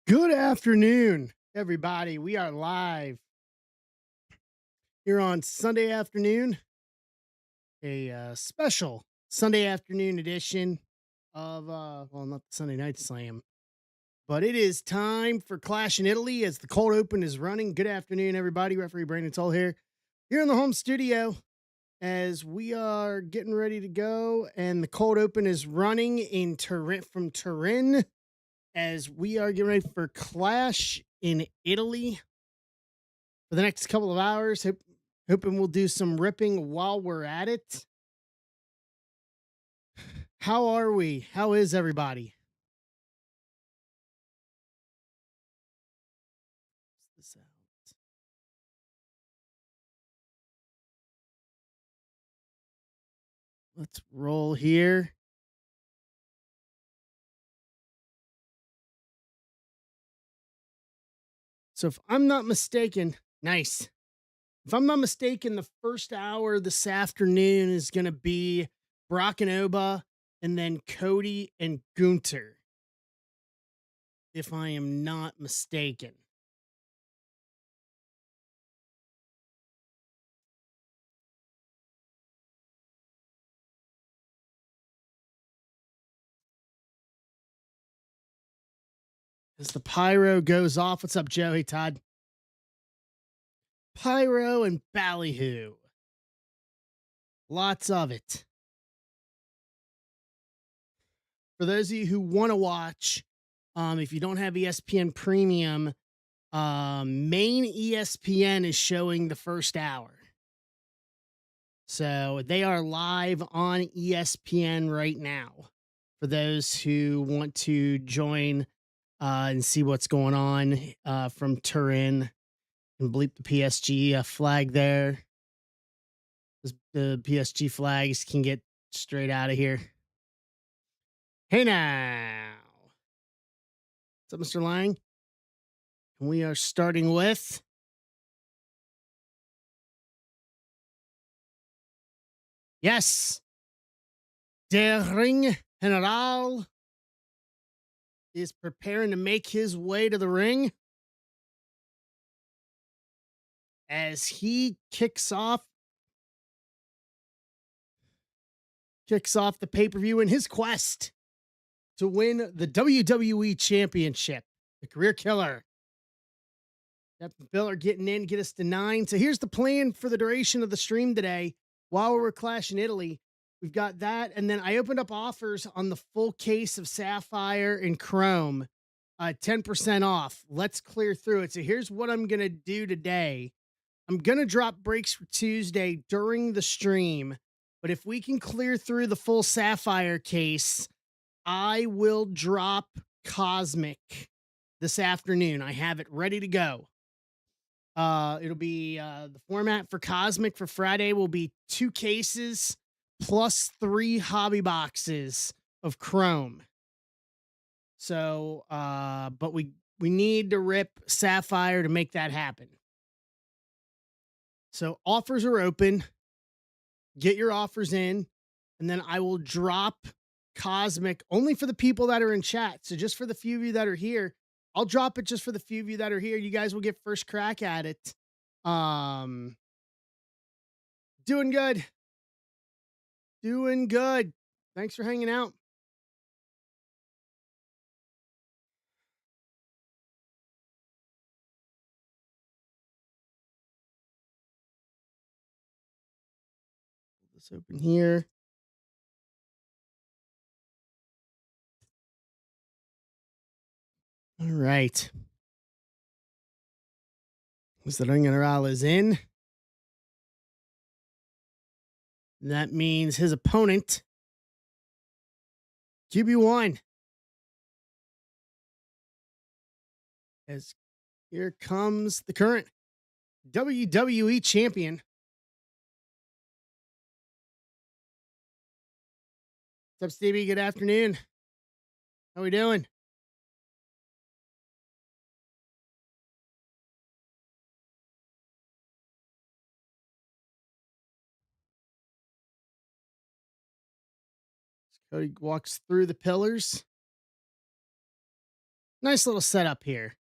Good afternoon, everybody. We are live here on Sunday afternoon, a special Sunday afternoon edition of, not the Sunday Night Slam, but it is time for Clash in Italy as the cold open is running. Good afternoon, everybody. Referee Brandon Toll here in the home studio as we are getting ready to go, and the cold open is running in Turin as we are getting ready for Clash in Italy for the next couple of hours. Hoping we'll do some ripping while we're at it. How are we? How is everybody? This out. Let's roll here. So if I'm not mistaken, nice. If I'm not mistaken, the first hour this afternoon is going to be Brock and Oba, and then Cody and Gunter. If I am not mistaken. As the pyro goes off, what's up, Joe? Hey, Todd. Pyro and ballyhoo. Lots of it. For those of you who want to watch, if you don't have ESPN Premium, main ESPN is showing the first hour. So they are live on ESPN right now. For those who want to join and see what's going on from Turin, and bleep the PSG flag there. The PSG flags can get straight out of here. Hey now. What's up, Mr. Lang? And we are starting with yes, Der Ring General is preparing to make his way to the ring as he kicks off the pay-per-view in his quest to win the WWE Championship. The career killer. That Bill are getting in, get us to 9. So here's the plan for the duration of the stream today. While we're clashing Italy, we've got that. And then I opened up offers on the full case of Sapphire and Chrome, 10% off. Let's clear through it. So here's what I'm going to do today. I'm going to drop breaks for Tuesday during the stream. But if we can clear through the full Sapphire case, I will drop Cosmic this afternoon. I have it ready to go. It'll be the format for Cosmic for Friday will be 2 cases plus 3 hobby boxes of Chrome. So, but we need to rip Sapphire to make that happen. So offers are open. Get your offers in, and then I will drop Cosmic only for the people that are in chat. So just for the few of you that are here, I'll drop it just for the few of you that are here. You guys will get first crack at it. Doing good. Doing good. Thanks for hanging out. Let's open here. All right. Was the Ring General is in. That means his opponent, QB1. As here comes the current WWE champion. What's up, Stevie? Good afternoon. How we doing? Cody walks through the pillars. Nice little setup here.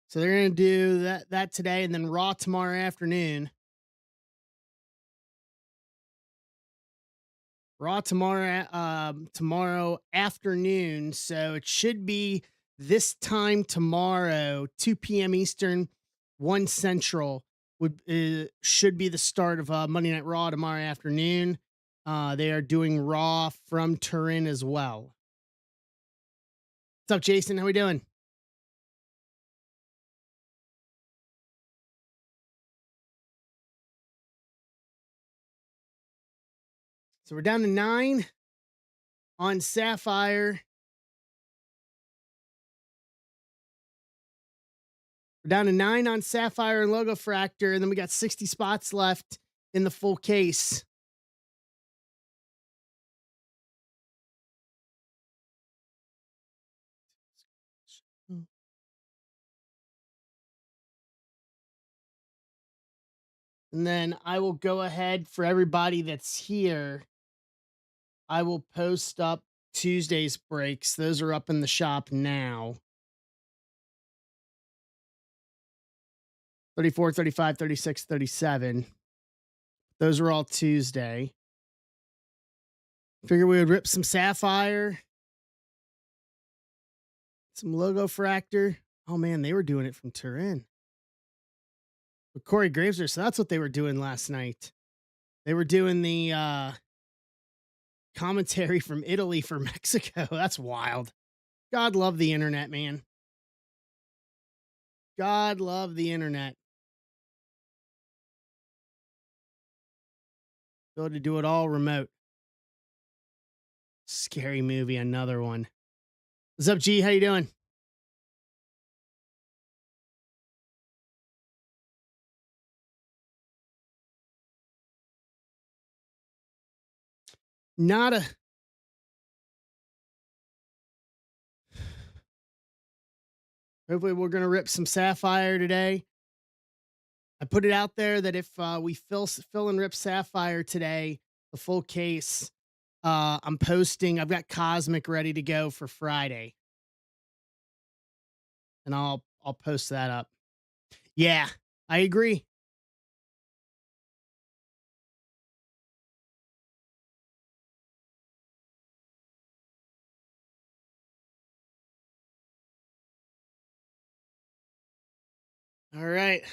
So they're gonna do that today, and then Raw tomorrow afternoon. Raw tomorrow afternoon. So it should be this time tomorrow, 2 p.m. Eastern, 1 Central would should be the start of Monday Night Raw tomorrow afternoon. They are doing Raw from Turin as well. What's up, Jason? How we doing? So we're down to 9 on Sapphire. We're down to 9 on Sapphire and Logo Fractor, and then we got 60 spots left in the full case. And then I will go ahead for everybody that's here. I will post up Tuesday's breaks. Those are up in the shop now. 34, 35, 36, 37. Those are all Tuesday. Figure we would rip some Sapphire, some Logo Fractor. Oh man, they were doing it from Turin. With Corey Graves there, so that's what they were doing last night. They were doing the commentary from Italy for Mexico. That's wild. God love the internet, man. God love the internet. Able to do it all remote. Scary movie, another one. What's up, G? How you doing? Not a Hopefully we're gonna rip some Sapphire today. I put it out there that if we fill and rip Sapphire today, the full case, I'm posting. I've got Cosmic ready to go for Friday, and I'll post that up. Yeah, I agree. All right,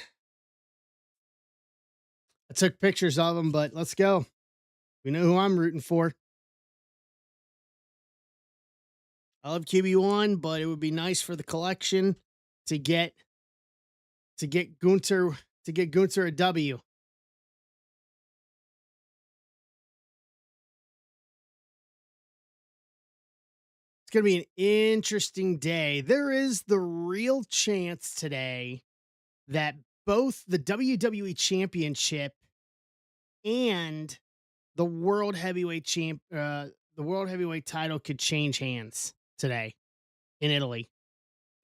I took pictures of them, but let's go. We know who I'm rooting for. I love QB1, but it would be nice for the collection to get Gunter a W. It's going to be an interesting day. There is the real chance today that both the WWE Championship and the World Heavyweight title could change hands today in Italy.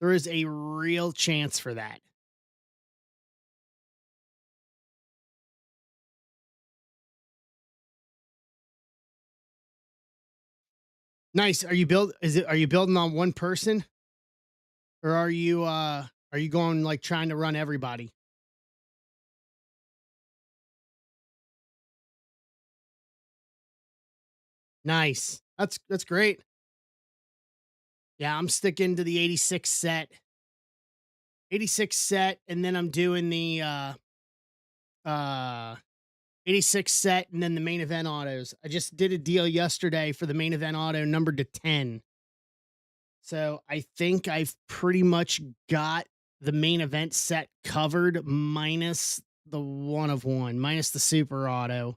There is a real chance for that. Nice. Are you building on one person, or are you going like trying to run everybody? Nice. That's great. Yeah, I'm sticking to the 86 set. 86 set, and then I'm doing the uh 86 set and then the main event autos. I just did a deal yesterday for the main event auto numbered to 10. So I think I've pretty much got the main event set covered minus the one of one, minus the super auto.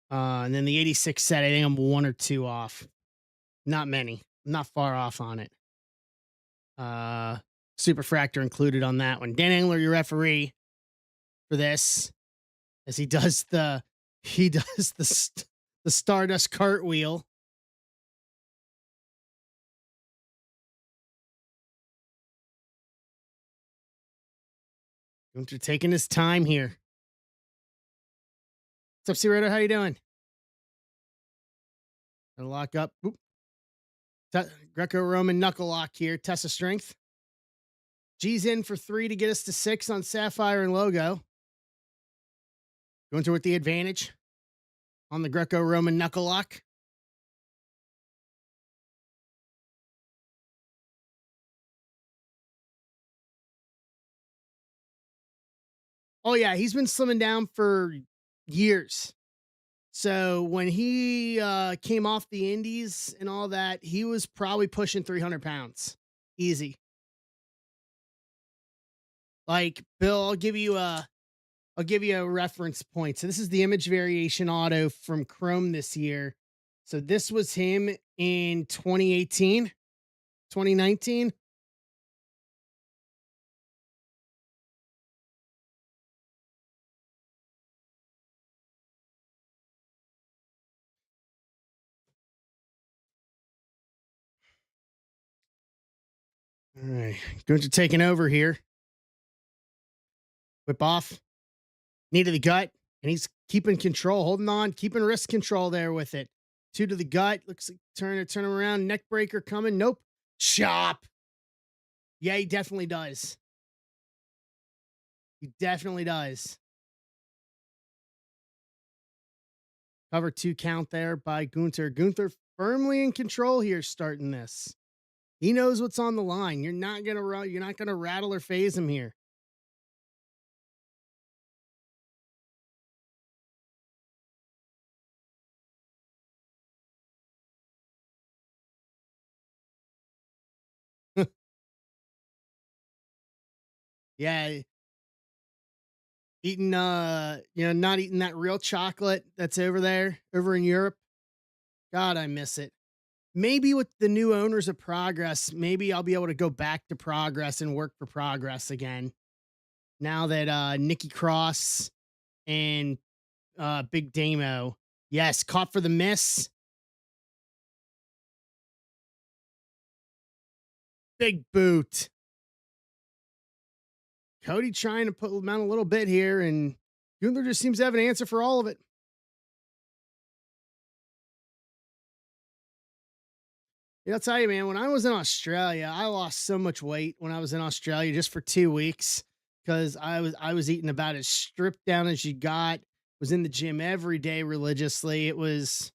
And then the 86 set, I think I'm one or two off. Not many. I'm not far off on it. Super fractor included on that one. Dan Engler, your referee for this, as he does the Stardust cartwheel. Gunter taking his time here. What's up, C Rider? How you doing? Gonna lock up. Oop. Greco-Roman knuckle lock here. Test of strength. G's in for 3 to get us to 6 on Sapphire and Logo. Going through with the advantage on the Greco-Roman knuckle lock. Oh yeah, he's been slimming down for years. So when he came off the indies and all that, he was probably pushing 300 pounds. Easy. Like Bill, I'll give you a reference point. So this is the image variation auto from Chrome this year. So this was him in 2018, 2019. All right. Gunther taking over here. Whip off. Knee to the gut. And he's keeping control, holding on, keeping wrist control there with it. 2 to the gut. Looks like turn him around. Neck breaker coming. Nope. Chop. Yeah, he definitely does. He definitely does. Cover 2 count there by Gunther. Gunther firmly in control here starting this. He knows what's on the line. You're not gonna rattle or phase him here. Yeah, eating not eating that real chocolate that's over in Europe. God, I miss it. Maybe with the new owners of Progress, maybe I'll be able to go back to Progress and work for Progress again. Now that Nikki Cross and Big Damo. Yes, caught for the miss. Big boot. Cody trying to put him out a little bit here, and Gunther just seems to have an answer for all of it. Yeah, I'll tell you, man, when I was in Australia, I lost so much weight when I was in Australia just for 2 weeks because I was eating about as stripped down as you got, was in the gym every day religiously. It was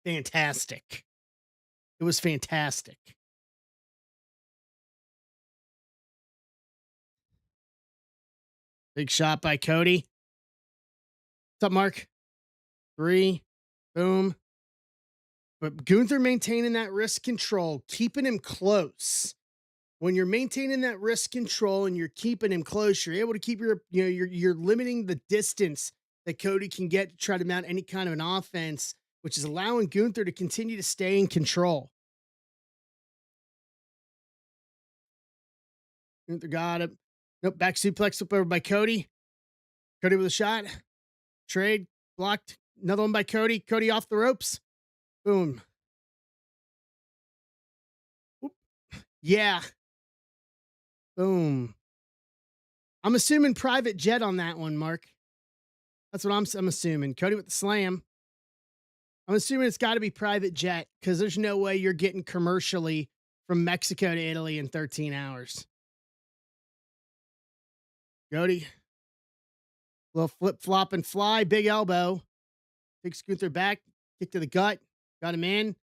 fantastic. It was fantastic. Big shot by Cody. What's up, Mark? 3. Boom. But Gunther maintaining that wrist control, keeping him close. When you're maintaining that wrist control and you're keeping him close, you're able to keep you're limiting the distance that Cody can get to try to mount any kind of an offense, which is allowing Gunther to continue to stay in control. Gunther got him. Nope, back suplex up over by Cody. Cody with a shot. Trade blocked. Another one by Cody. Cody off the ropes. Boom. Oop. Yeah. Boom. I'm assuming private jet on that one, Mark. That's what I'm assuming. Cody with the slam. I'm assuming it's got to be private jet because there's no way you're getting commercially from Mexico to Italy in 13 hours. Cody, little flip flop and fly, big elbow. Big Gunther back, kick to the gut. Got him in.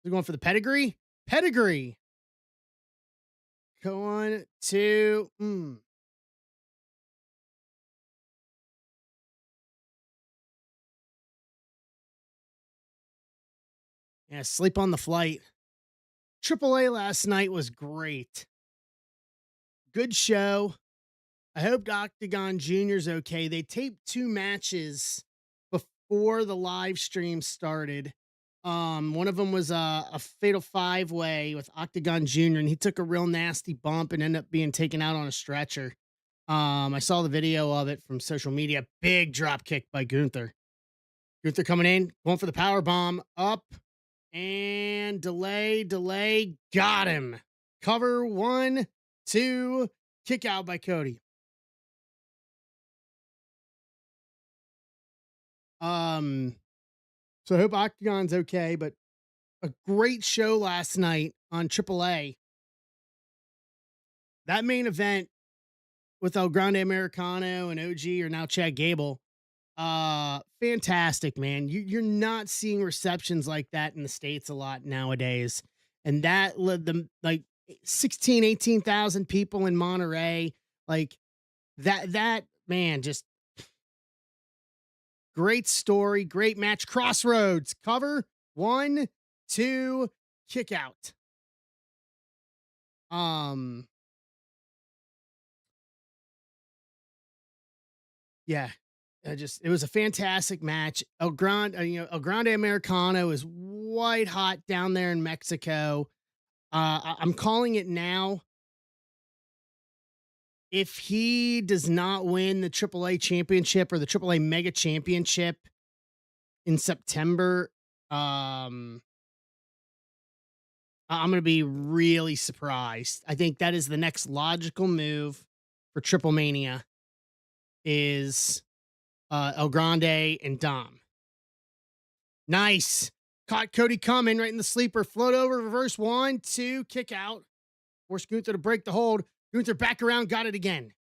They're going for the pedigree. Pedigree. Go on to. Yeah, sleep on the flight. AAA last night was great. Good show. I hope Octagon Jr.'s okay. They taped 2 matches before the live stream started. One of them was a fatal 5-way with Octagon Jr., and he took a real nasty bump and ended up being taken out on a stretcher. I saw the video of it from social media. Big drop kick by Gunther. Gunther coming in, going for the power bomb. Up and delay. Got him. Cover 1, 2, kick out by Cody. So I hope Octagon's okay. But a great show last night on AAA. That main event with El Grande Americano and OG, or now Chad Gable. Fantastic, man. You're not seeing receptions like that in the States a lot nowadays. And that led them like 16, 18,000 people in Monterey. Like that man, just great story, great match. Crossroads cover 1, 2, kick out. Um, yeah, it was a fantastic match. El Grande Americano is white hot down there in Mexico. I'm calling it now. If he does not win the AAA championship or the AAA Mega Championship in September, I'm going to be really surprised. I think that is the next logical move for Triple Mania is El Grande and Dom. Nice. Caught Cody coming right in the sleeper. Float over, reverse 1, 2, kick out. Force Gunther to break the hold. Gunther back around, got it again.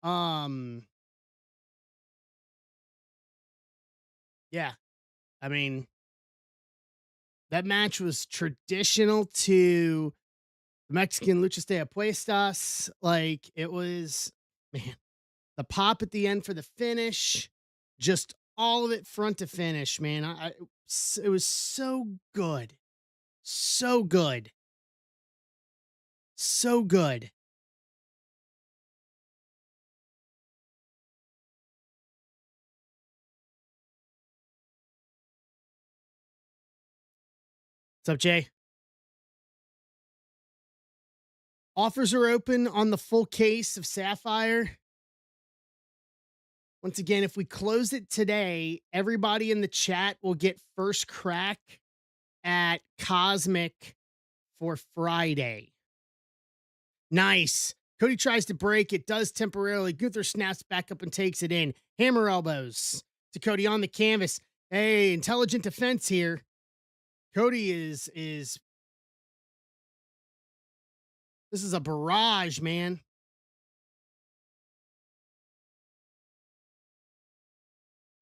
Um, yeah. I mean, that match was traditional to the Mexican Luchas de Apuestas. Like, it was, man, the pop at the end for the finish, just all of it front to finish, man. It was so good. So good. So good. What's up, Jay? Offers are open on the full case of Sapphire. Once again, if we close it today, everybody in the chat will get first crack at Cosmic for Friday. Nice. Cody tries to break it, does temporarily. Gunther snaps back up and takes it in. Hammer elbows to Cody on the canvas. Hey, intelligent defense here. Cody is this is a barrage, man.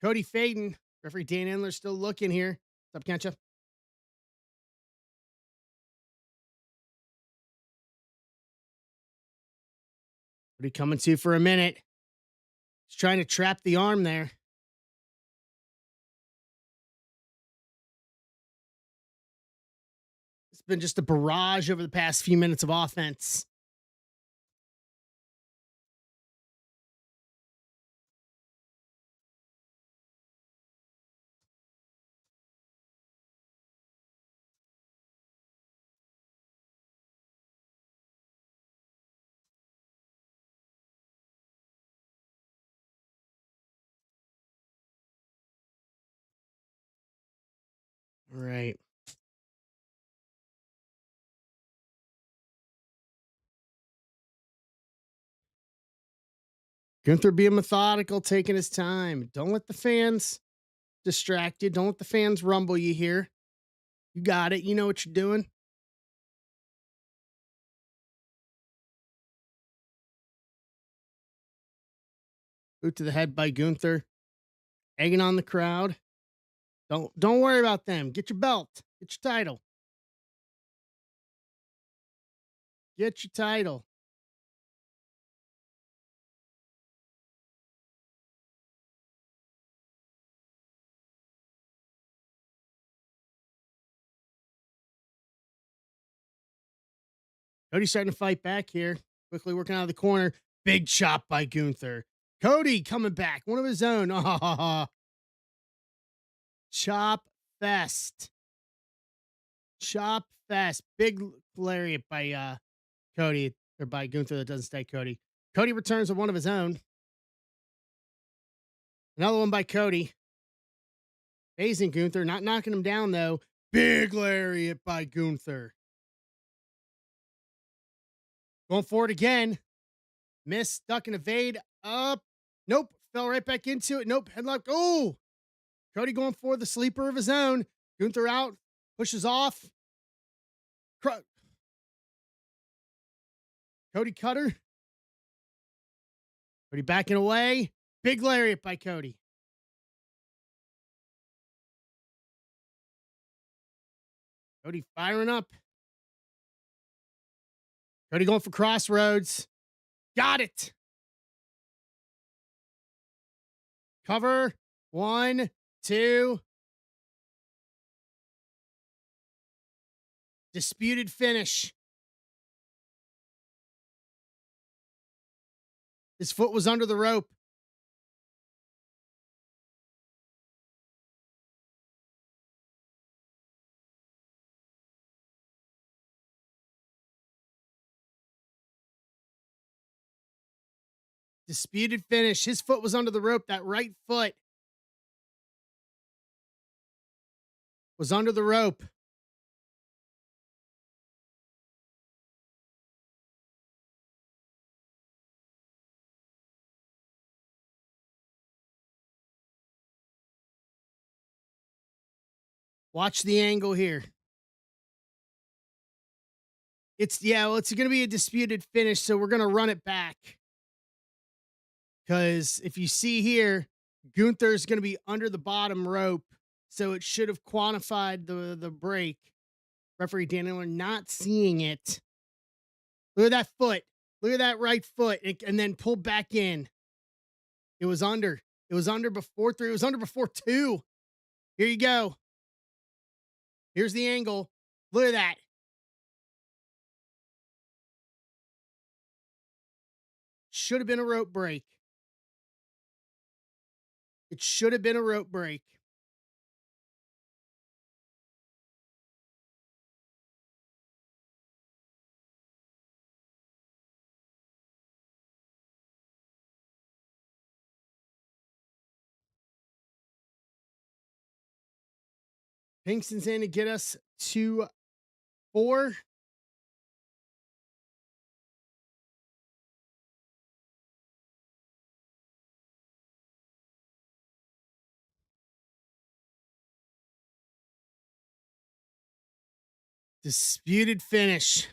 Cody fading. Referee Dan Endler still looking here. What's up, Kencha? Cody coming to for a minute. He's trying to trap the arm there. It's been just a barrage over the past few minutes of offense. All right. Gunther being methodical, taking his time. Don't let the fans distract you. Don't let the fans rumble you here. You got it. You know what you're doing. Boot to the head by Gunther. Egging on the crowd. Don't worry about them. Get your belt. Get your title. Get your title. Cody's starting to fight back here. Quickly working out of the corner. Big chop by Gunther. Cody coming back. One of his own. Chop fest. Chop fest. Big lariat by Cody, or by Gunther that doesn't stay Cody. Cody returns with one of his own. Another one by Cody. Phasing Gunther, not knocking him down though. Big lariat by Gunther. Going for it again. Miss, duck and evade. Up. Nope. fell right back into it. Nope, headlock. Oh, Cody going for the sleeper of his own. Gunther out, pushes off. Cody cutter. Cody backing away. Big lariat by Cody. Cody firing up. Cody going for crossroads. Got it. Cover. 1, 2. Disputed finish. His foot was under the rope. Disputed finish. His foot was under the rope. That right foot was under the rope. Watch the angle here. It's going to be a disputed finish, so we're going to run it back. Because if you see here, Gunther's going to be under the bottom rope, so it should have quantified the break. Referee Daniel not seeing it. Look at that foot. Look at that right foot, and then pull back in. It was under. It was under before 3. It was under before 2. Here you go. Here's the angle. Look at that. Should have been a rope break. It should have been a rope break. Pinkston's in to get us to 4. Disputed finish.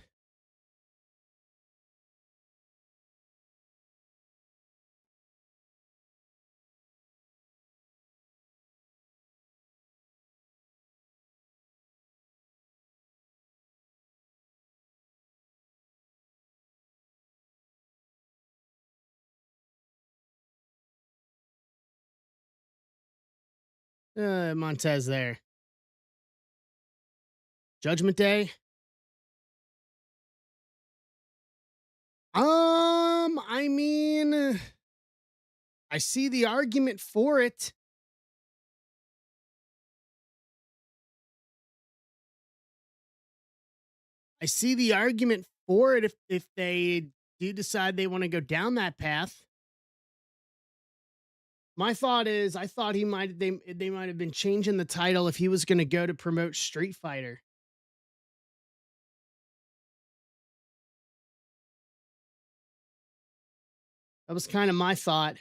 Montez there. Judgment Day. I mean, I see the argument for it. I see the argument for it if they do decide they want to go down that path. My thought is, I thought they might have been changing the title if he was going to go to promote Street Fighter. That was kind of my thought.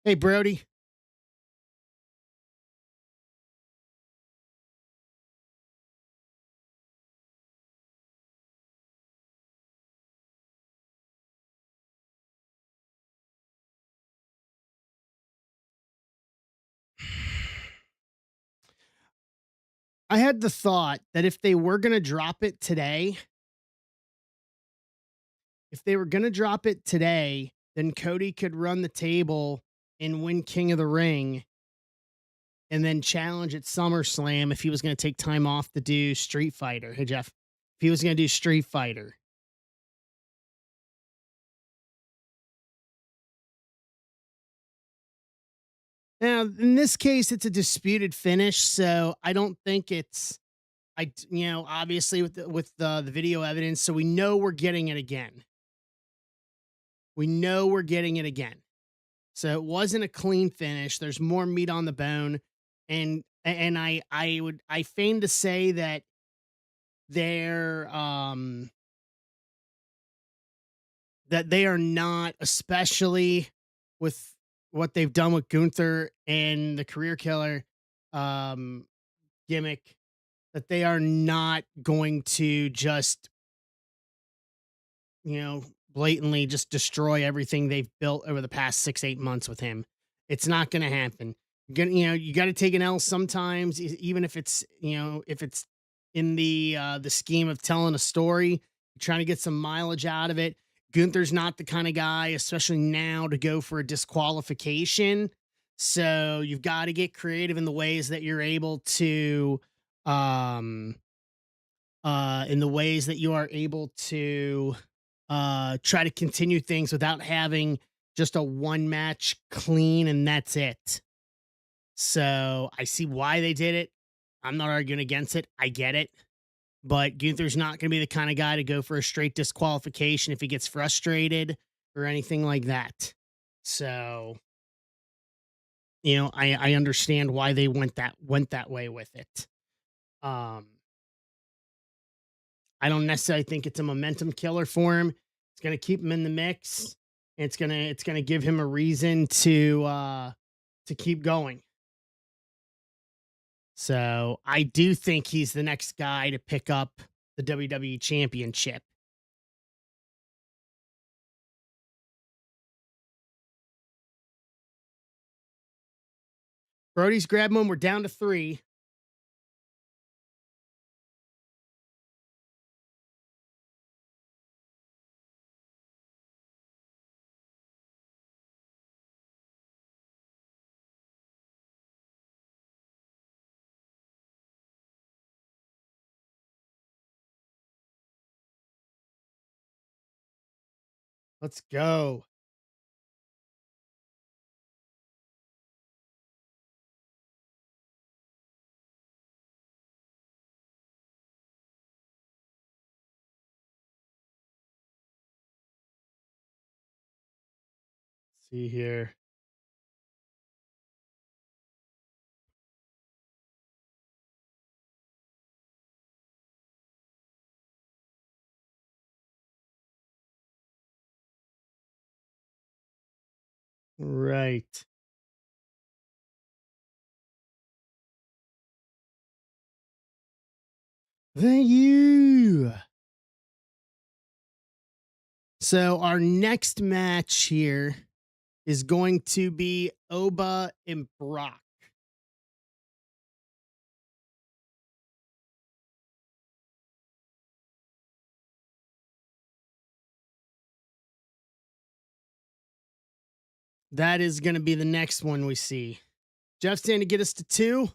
Hey, Brody. I had the thought that if they were going to drop it today, then Cody could run the table and win King of the Ring and then challenge at SummerSlam if he was going to take time off to do Street Fighter. Hey, Jeff, if he was going to do Street Fighter. Now, in this case, it's a disputed finish, so I don't think it's, obviously with the video evidence, so we know we're getting it again. So it wasn't a clean finish. There's more meat on the bone, and I feign to say that their that they are not, especially with what they've done with Gunther and the career killer um, gimmick, that they are not going to just, blatantly just destroy everything they've built over the past 6, 8 months with him. It's not going to happen. You got to take an L sometimes, even if it's, if it's in the scheme of telling a story, trying to get some mileage out of it. Gunther's not the kind of guy, especially now, to go for a disqualification. So you've got to get creative in the ways that you're able to, um, in the ways that you are able to try to continue things without having just a one match clean and that's it. So I see why they did it. I'm not arguing against it. I get it. But Gunther's not going to be the kind of guy to go for a straight disqualification if he gets frustrated or anything like that. So, I understand why they went that way with it. Um, I don't necessarily think it's a momentum killer for him. It's going to keep him in the mix. It's gonna give him a reason to keep going. So I do think he's the next guy to pick up the WWE Championship. Brody's grabbing him. We're down to three. Let's go. See here. Right. Thank you. So our next match here is going to be Oba and Brock. That is going to be the next one we see. Jeff's saying to get us to two.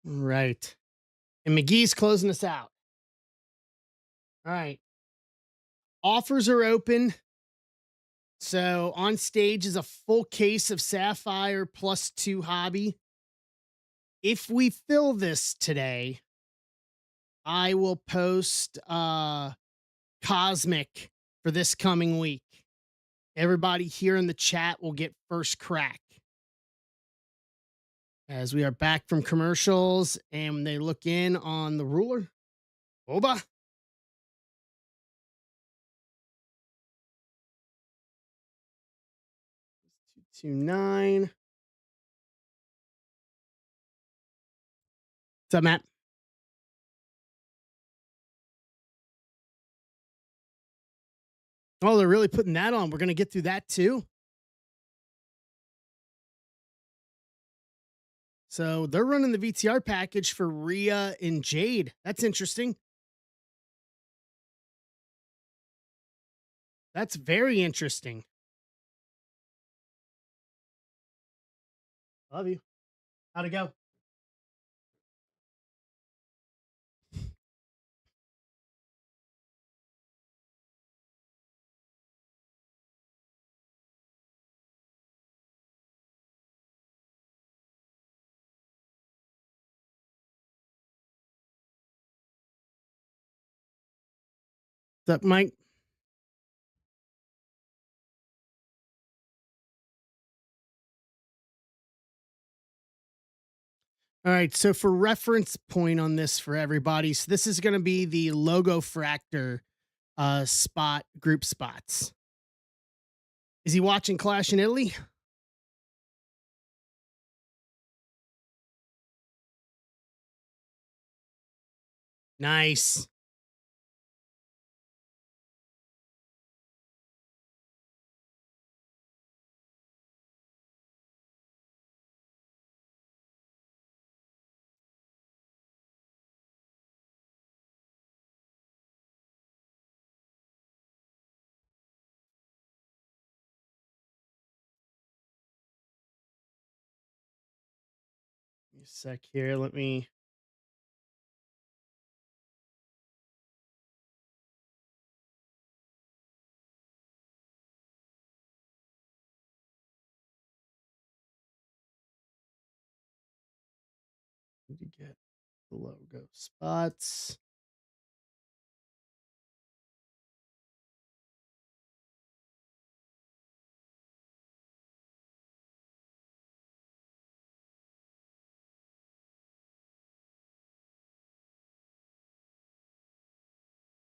Right. And McGee's closing us out. All right. Offers are open. So on stage is a full case of Sapphire plus 2 hobby. If we fill this today, I will post Cosmic for this coming week. Everybody here in the chat will get first crack. As we are back from commercials and they look in on the ruler. Oba. 229. What's up, Matt? Oh, they're really putting that on. We're going to get through that too. So they're running the VTR package for Rhea and Jade. That's interesting. That's very interesting. Love you. How'd it go? What's up, Mike? All right. So for reference point on this for everybody, so this is going to be the logo fractor spot group spots. Is he watching Clash in Italy? Nice. Give me a sec here. Let me. Need to get the logo spots.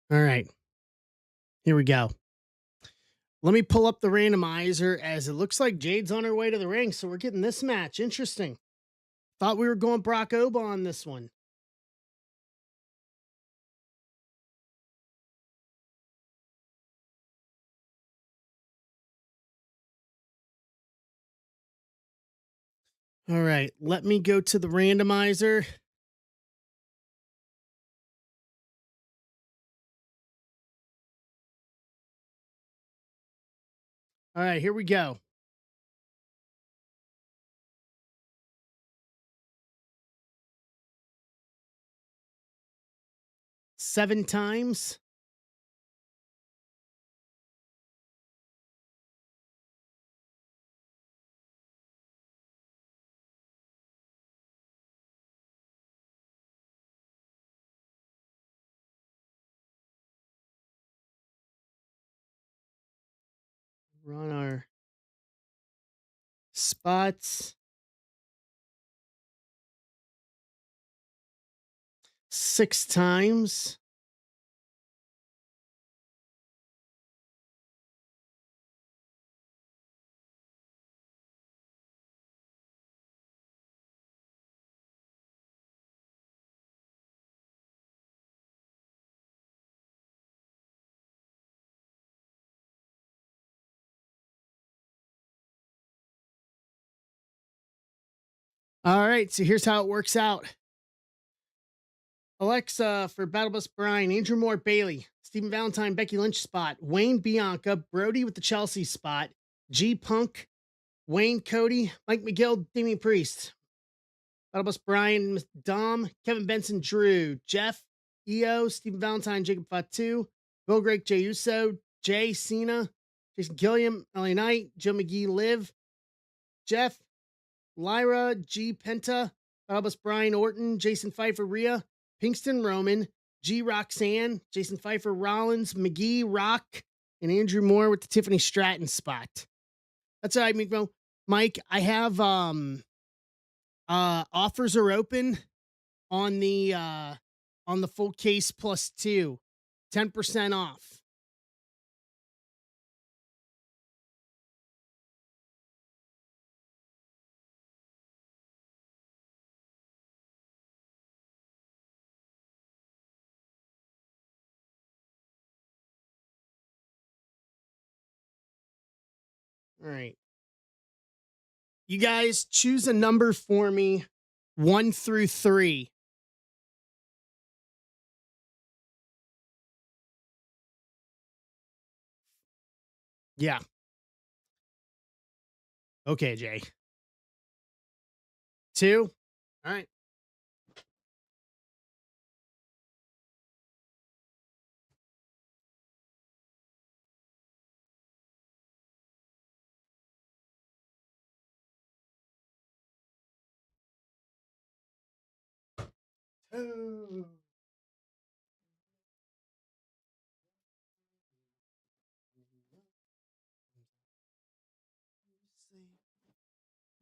All right. Here we go. Let me pull up the randomizer as it looks like Jade's on her way to the ring. So we're getting this match. Interesting. Thought we were going Brock Oba on this one. All right. Let me go to the randomizer. All right. Here we go. 7 times. Run our spots. 6 times. All right. So here's how it works out. Alexa for Battle Bus Brian, Andrew Moore Bailey, Stephen Valentine, Becky Lynch spot, Wayne Bianca, Brody with the Chelsea spot, G Punk, Wayne Cody, Mike McGill, Damian Priest. Battle Bus Brian, Dom, Kevin Benson, Drew, Jeff, EO, Stephen Valentine, Jacob Fatu, Will Greg, Jay Uso, Jay Cena, Jason Gilliam, LA Knight, Joe McGee, Liv, Jeff, Lyra, G Penta, Albus Brian Orton, Jason Pfeiffer, Rhea, Pinkston Roman, G Roxanne, Jason Pfeiffer, Rollins, McGee, Rock, and Andrew Moore with the Tiffany Stratton spot. That's all right, Mike. I have offers are open on the full case plus two. 10% off. All right. You guys choose a number for me, 1 through 3. Yeah. Okay, Jay. 2. All right. Two.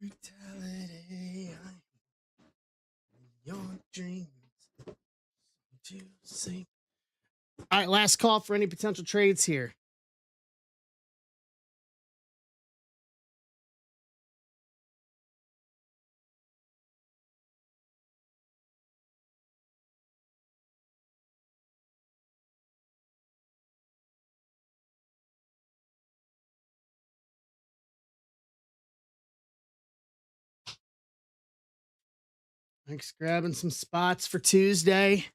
Brutality. Your dreams to see. All right, last call for any potential trades here. Thanks, grabbing some spots for Tuesday.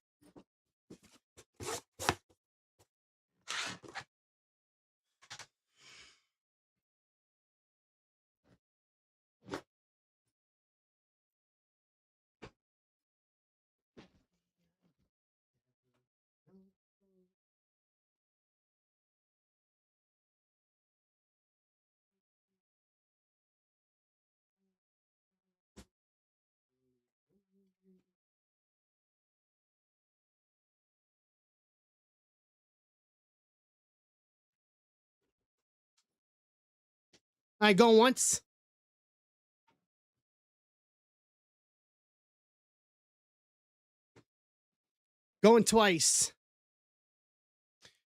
All right, going once. Going twice.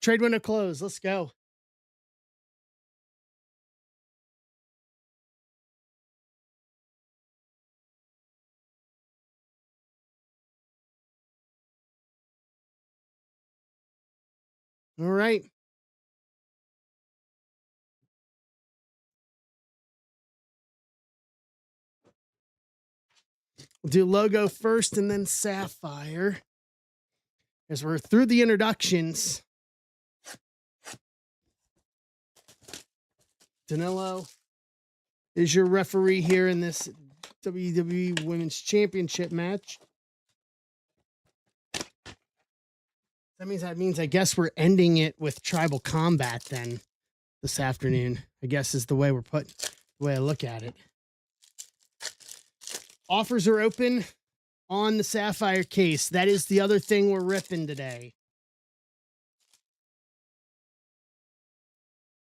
Trade window close. Let's go. All right. We'll do logo first and then Sapphire. As we're through the introductions. Danilo is your referee here in this WWE Women's Championship match. That means I guess we're ending it with tribal combat then this afternoon. I guess is the way the way I look at it. Offers are open on the Sapphire case. That is the other thing we're ripping today.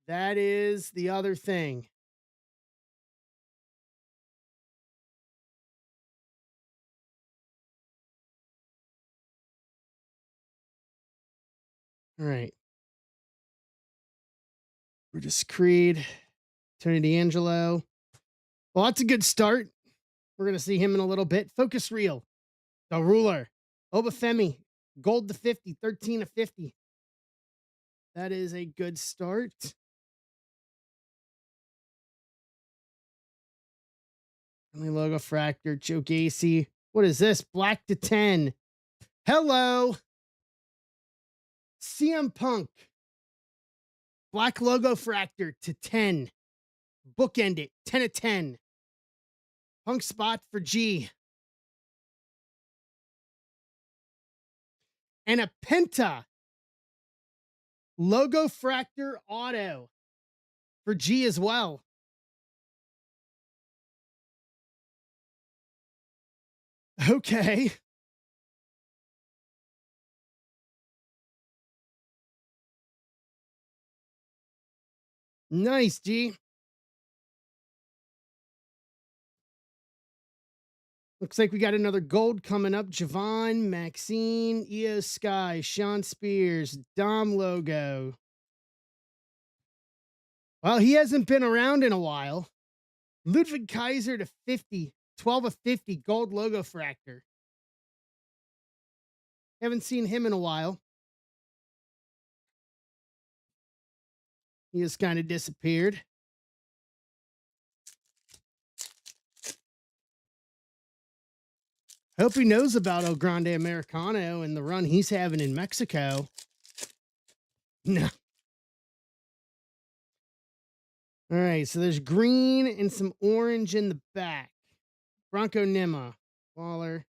That is the other thing. All right. Brutus Creed, Tony D'Angelo. Well, that's a good start. We're going to see him in a little bit. Focus Reel, The Ruler, Obafemi, Gold to 50, 13 to 50. That is a good start. Only logo Fractor, Joe Gacy. What is this? Black to 10. Hello. CM Punk. Black logo Fractor to 10. Bookend it. 10 of 10. Punk spot for G. And a Penta. Logo Fractor auto for G as well. Okay. Nice, G. Looks like we got another gold coming up. Javon, Maxine, EO Sky, Sean Spears, Dom logo. Well, he hasn't been around in a while. Ludwig Kaiser to 50, 12 of 50, gold logo Fractor. Haven't seen him in a while. He has kind of disappeared. Hope he knows about El Grande Americano and the run he's having in Mexico. No. All right, so there's green and some orange in the back. Bronco Nima, Waller,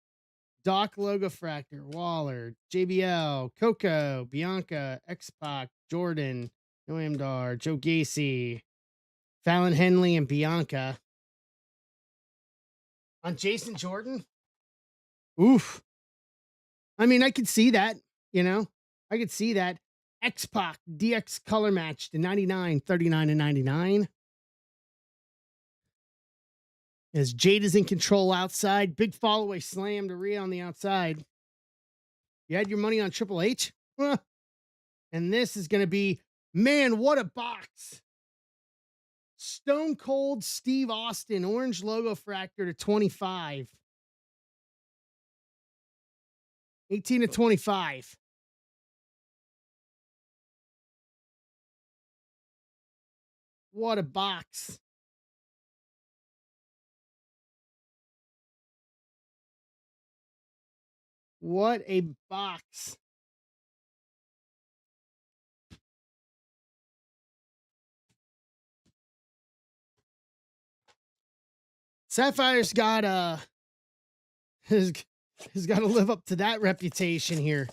Doc logo Fractor, Waller, JBL, Coco, Bianca, X-Pac, Jordan, Noam Dar, Joe Gacy, Fallon Henley, and Bianca. On Jason Jordan? Oof. I mean, I could see that, you know? I could see that. X-Pac, DX color match to 99, 39 and 99. As Jade is in control outside. Big fall away slam to Rhea on the outside. You had your money on Triple H? And this is going to be, man, what a box. Stone Cold Steve Austin, orange logo fractor to 25. 18 to 25. What a box. What a box. Sapphire's got has got to live up to that reputation here.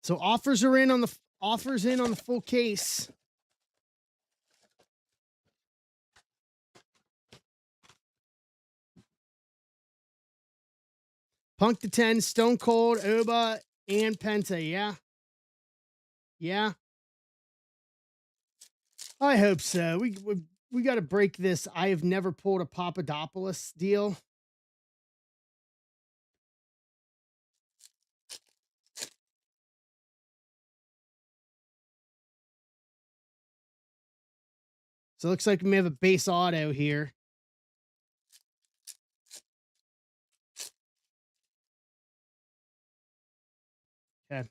So offers in on the full case. Punk to 10, Stone Cold, Oba, and Penta. Yeah. Yeah. I hope so. We got to break this. I have never pulled a Papadopoulos deal. So it looks like we may have a base auto here. Okay.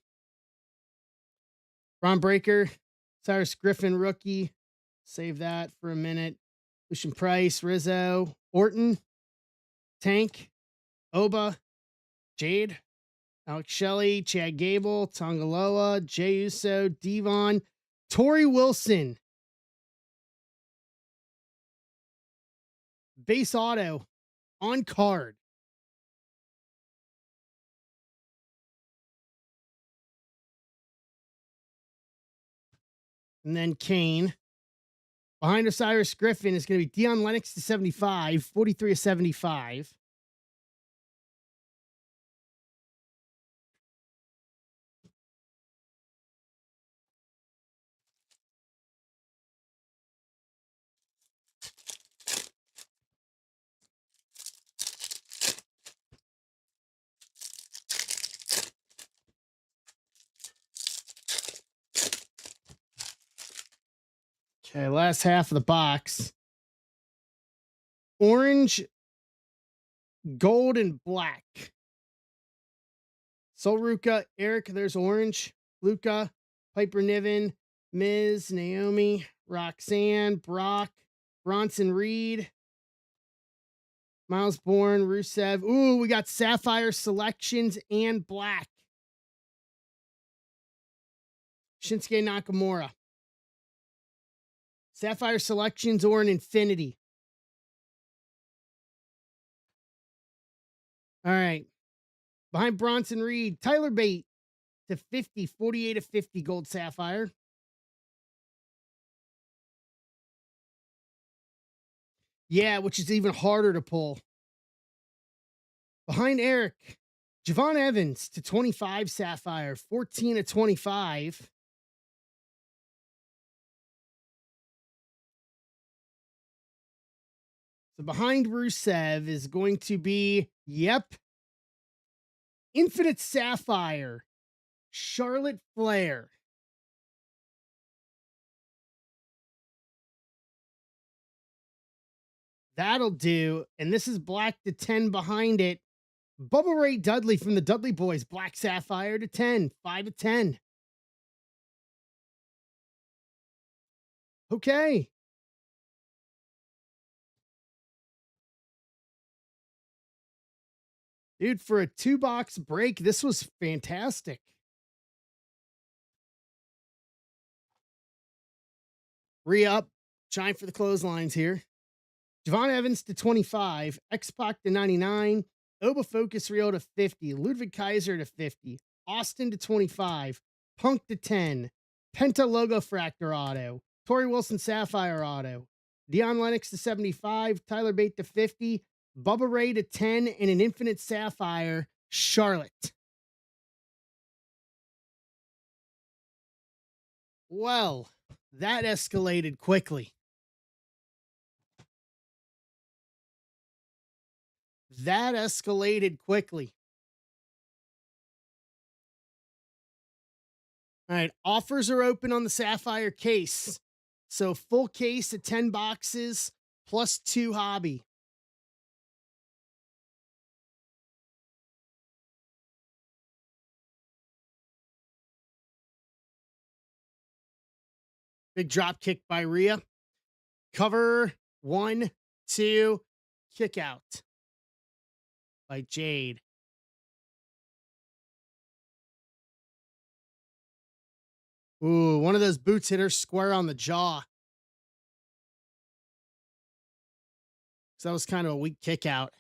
Ron Breaker, Cyrus Griffin rookie. Save that for a minute. Lucian Price, Rizzo, Orton, Tank, Oba, Jade, Alex Shelley, Chad Gable, Tongaloa, Jey Uso, Devon, Tori Wilson. Base auto on card. And then Kane. Behind Osiris Griffin is going to be Deion Lennox to 75, 43 of 75. Okay, last half of the box. Orange, gold, and black. Sol Ruka, Eric, there's orange. Luca, Piper Niven, Miz, Naomi, Roxanne, Brock, Bronson Reed, Miles Bourne, Rusev. Ooh, we got Sapphire selections and black. Shinsuke Nakamura. Sapphire selections or an infinity. All right. Behind Bronson Reed, Tyler Bate to 50, 48 of 50 gold Sapphire. Yeah, which is even harder to pull. Behind Eric, Javon Evans to 25 Sapphire, 14 of 25. So behind Rusev is going to be, yep, Infinite Sapphire, Charlotte Flair. That'll do. And this is black to 10 behind it. Bubba Ray Dudley from the Dudley Boys, Black Sapphire to 10, 5 of 10. Okay. Dude, for a 2-box break, this was fantastic. Re-up, shine for the clotheslines here. Javon Evans to 25, X-Pac to 99, Oba Focus Rio to 50, Ludwig Kaiser to 50, Austin to 25, Punk to 10, Penta Logo Fractor Auto, Tori Wilson Sapphire Auto, Deion Lennox to 75, Tyler Bate to 50, Bubba Ray to 10, and an Infinite Sapphire, Charlotte. Well, that escalated quickly. that escalated quickly. All right, offers are open on the Sapphire case. So full case at 10 boxes plus 2 hobby. Big drop kick by Rhea. Cover 1, 2, kick out by Jade. Ooh, one of those boots hit her square on the jaw. So that was kind of a weak kick out.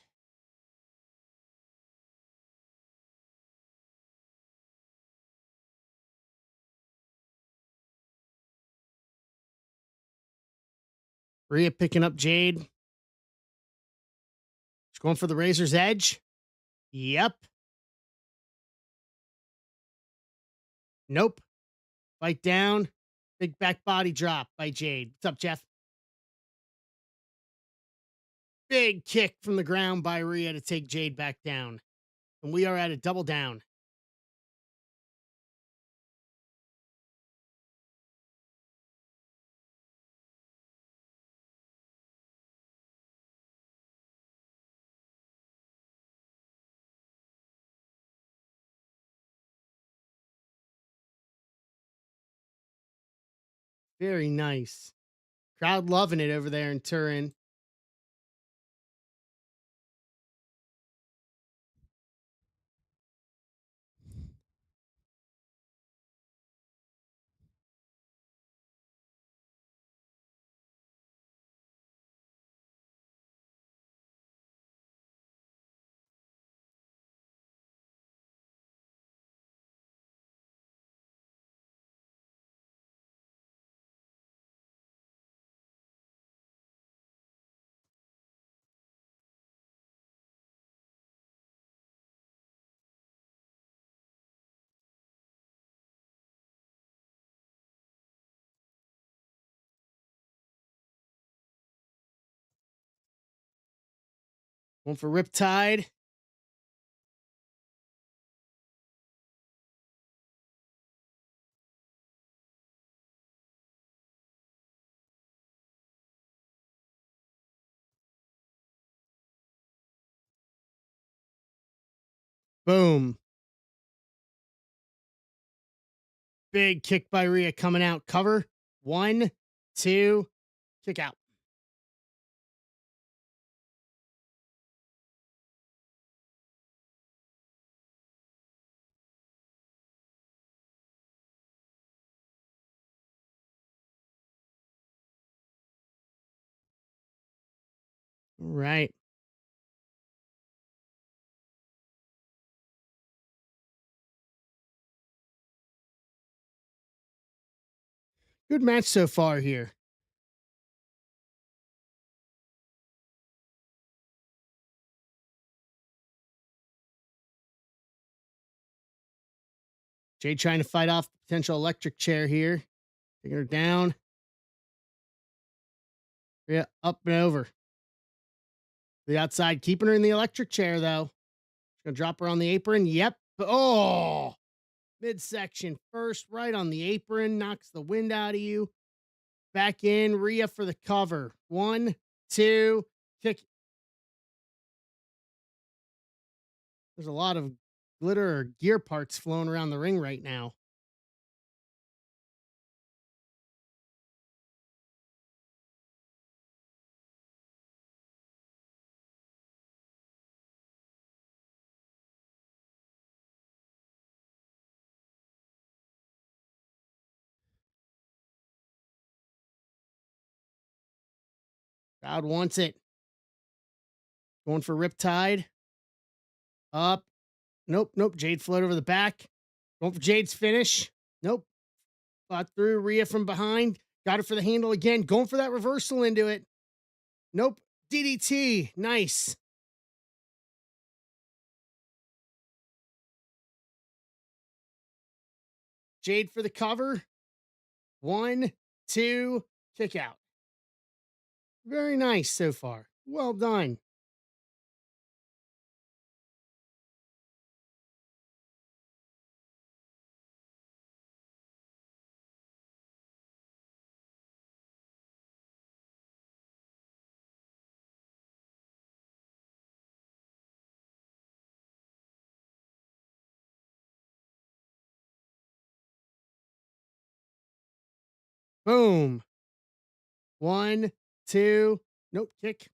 Rhea picking up Jade. She's going for the Razor's Edge. Yep. Nope. Fight down. Big back body drop by Jade. What's up, Jeff? Big kick from the ground by Rhea to take Jade back down. And we are at a double down. Very nice. Crowd loving it over there in Turin. One for Riptide. Boom. Big kick by Rhea coming out. Cover. 1, 2, kick out. All right. Good match so far here. Jade trying to fight off the potential electric chair here. Taking her down. Yeah, up and over. The outside, keeping her in the electric chair, though. She's going to drop her on the apron. Yep. Oh, midsection first, right on the apron. Knocks the wind out of you. Back in. Rhea for the cover. 1, 2, kick. There's a lot of glitter or gear parts flowing around the ring right now. Crowd wants it. Going for Riptide. Up. Nope, nope. Jade float over the back. Going for Jade's finish. Nope. Fought through Rhea from behind. Got her for the handle again. Going for that reversal into it. Nope. DDT. Nice. Jade for the cover. 1, 2, kick out. Very nice so far. Well done. Boom. One, two. Nope. Kick.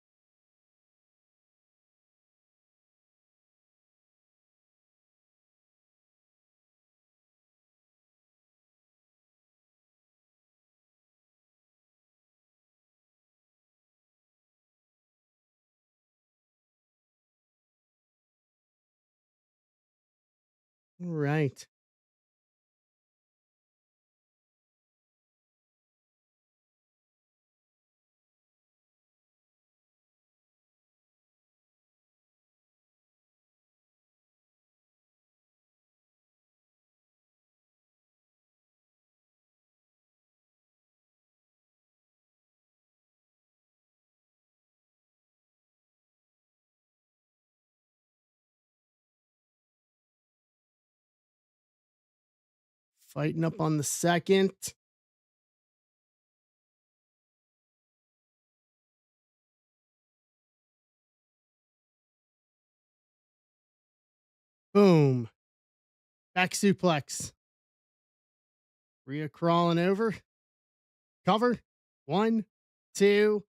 All right. Fighting up on the second. Boom. Back suplex. Rhea crawling over. Cover. One, two.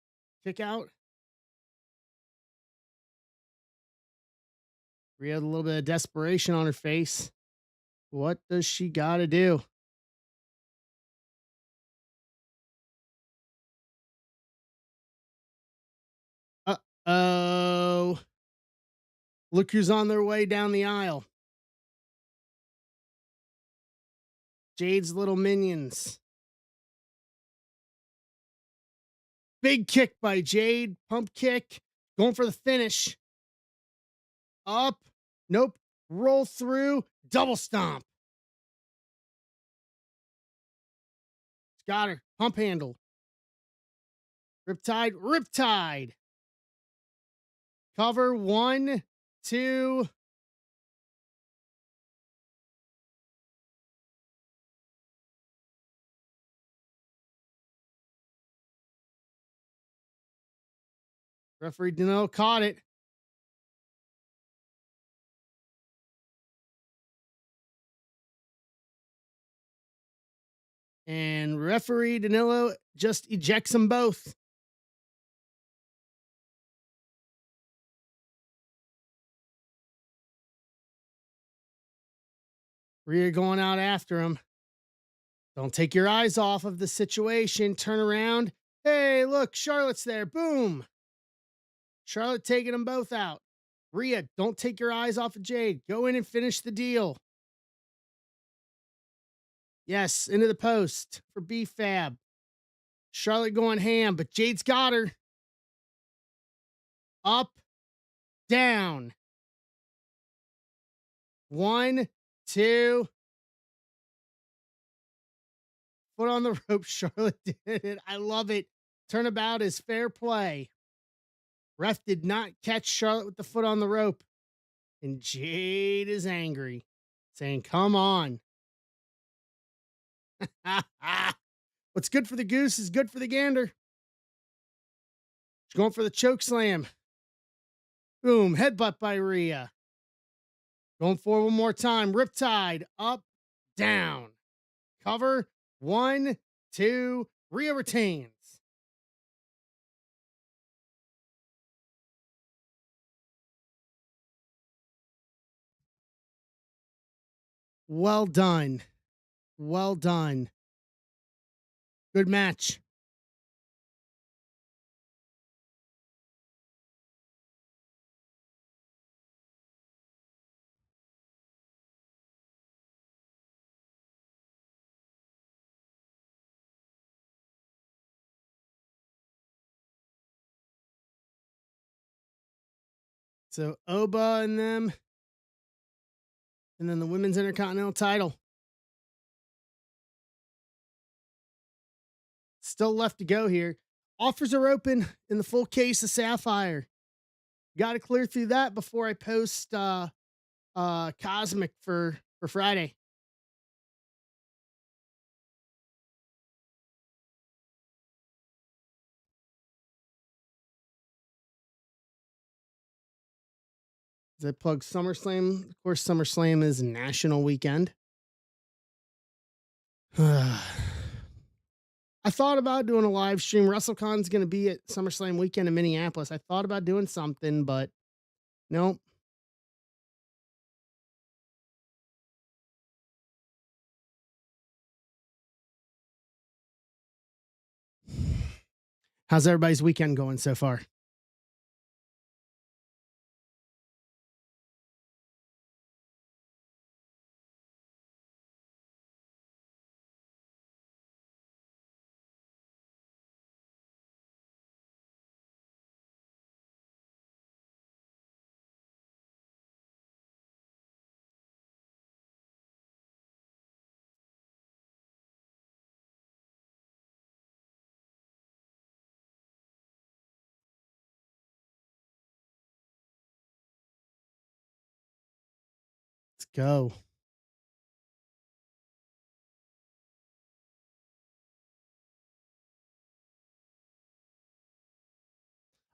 Kick out. Rhea had a little bit of desperation on her face. What does she got to do? Uh oh. Look who's on their way down the aisle. Jade's little minions. Big kick by Jade. Pump kick. Going for the finish. Up. Nope. Roll through. Double stomp. Got her. Pump handle. Riptide. Riptide. Cover. One, two. Referee Danilo caught it. And referee Danilo just ejects them both. Rhea going out after him. Don't take your eyes off of the situation. Turn around. Hey, look, Charlotte's there. Boom. Charlotte taking them both out. Rhea, don't take your eyes off of Jade. Go in and finish the deal. Yes, into the post for B-Fab. Charlotte going ham, but Jade's got her. Up, down. One, two. Foot on the rope. Charlotte did it. I love it. Turnabout is fair play. Ref did not catch Charlotte with the foot on the rope. And Jade is angry, saying, come on. What's good for the goose is good for the gander. She's going for the choke slam. Boom. Headbutt by Rhea. Going for one more time. Riptide. Up, down. Cover. One, two. Rhea retains. Well done. Well done. Good match. So Oba and them, and then the women's intercontinental title. Still left to go here. Offers are open in the full case of Sapphire. Got to clear through that before I post Cosmic for Friday. As I plug SummerSlam, of course, SummerSlam is national weekend. I I thought about doing a live stream. WrestleCon's going to be at SummerSlam weekend in Minneapolis. I thought about doing something, but nope. How's everybody's weekend going so far? Let's go.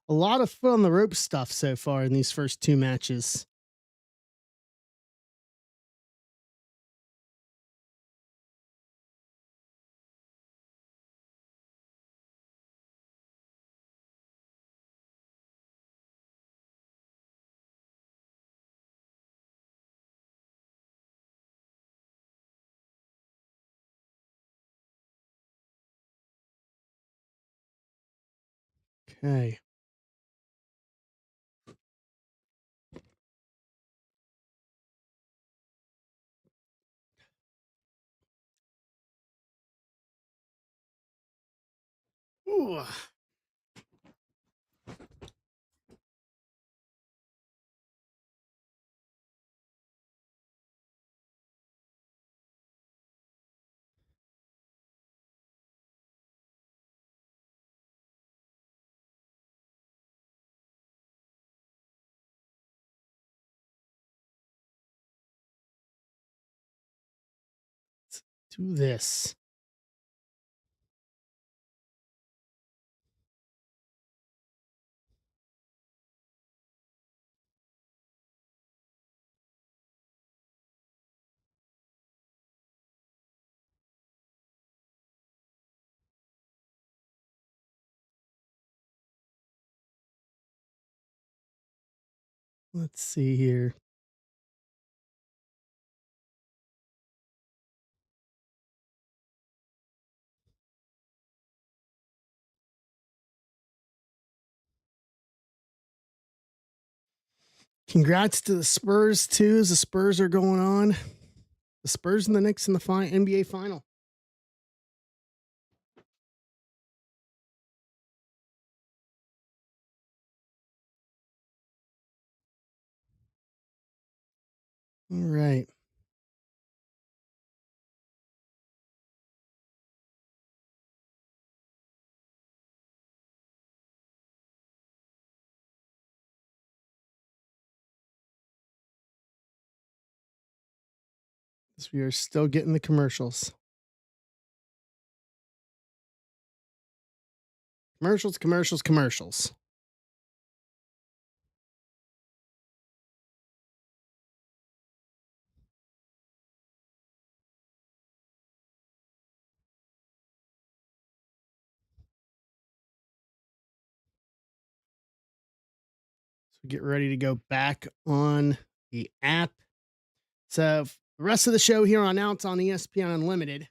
A lot of foot on the rope stuff so far in these first two matches. Okay. Ooh. Do this. Let's see here. Congrats to the Spurs too, as the Spurs are going on. The Spurs and the Knicks in the NBA final. All right. So we are still getting the commercials. Commercials, commercials, commercials. So get ready to go back on the app. So the rest of the show here on out on ESPN Unlimited.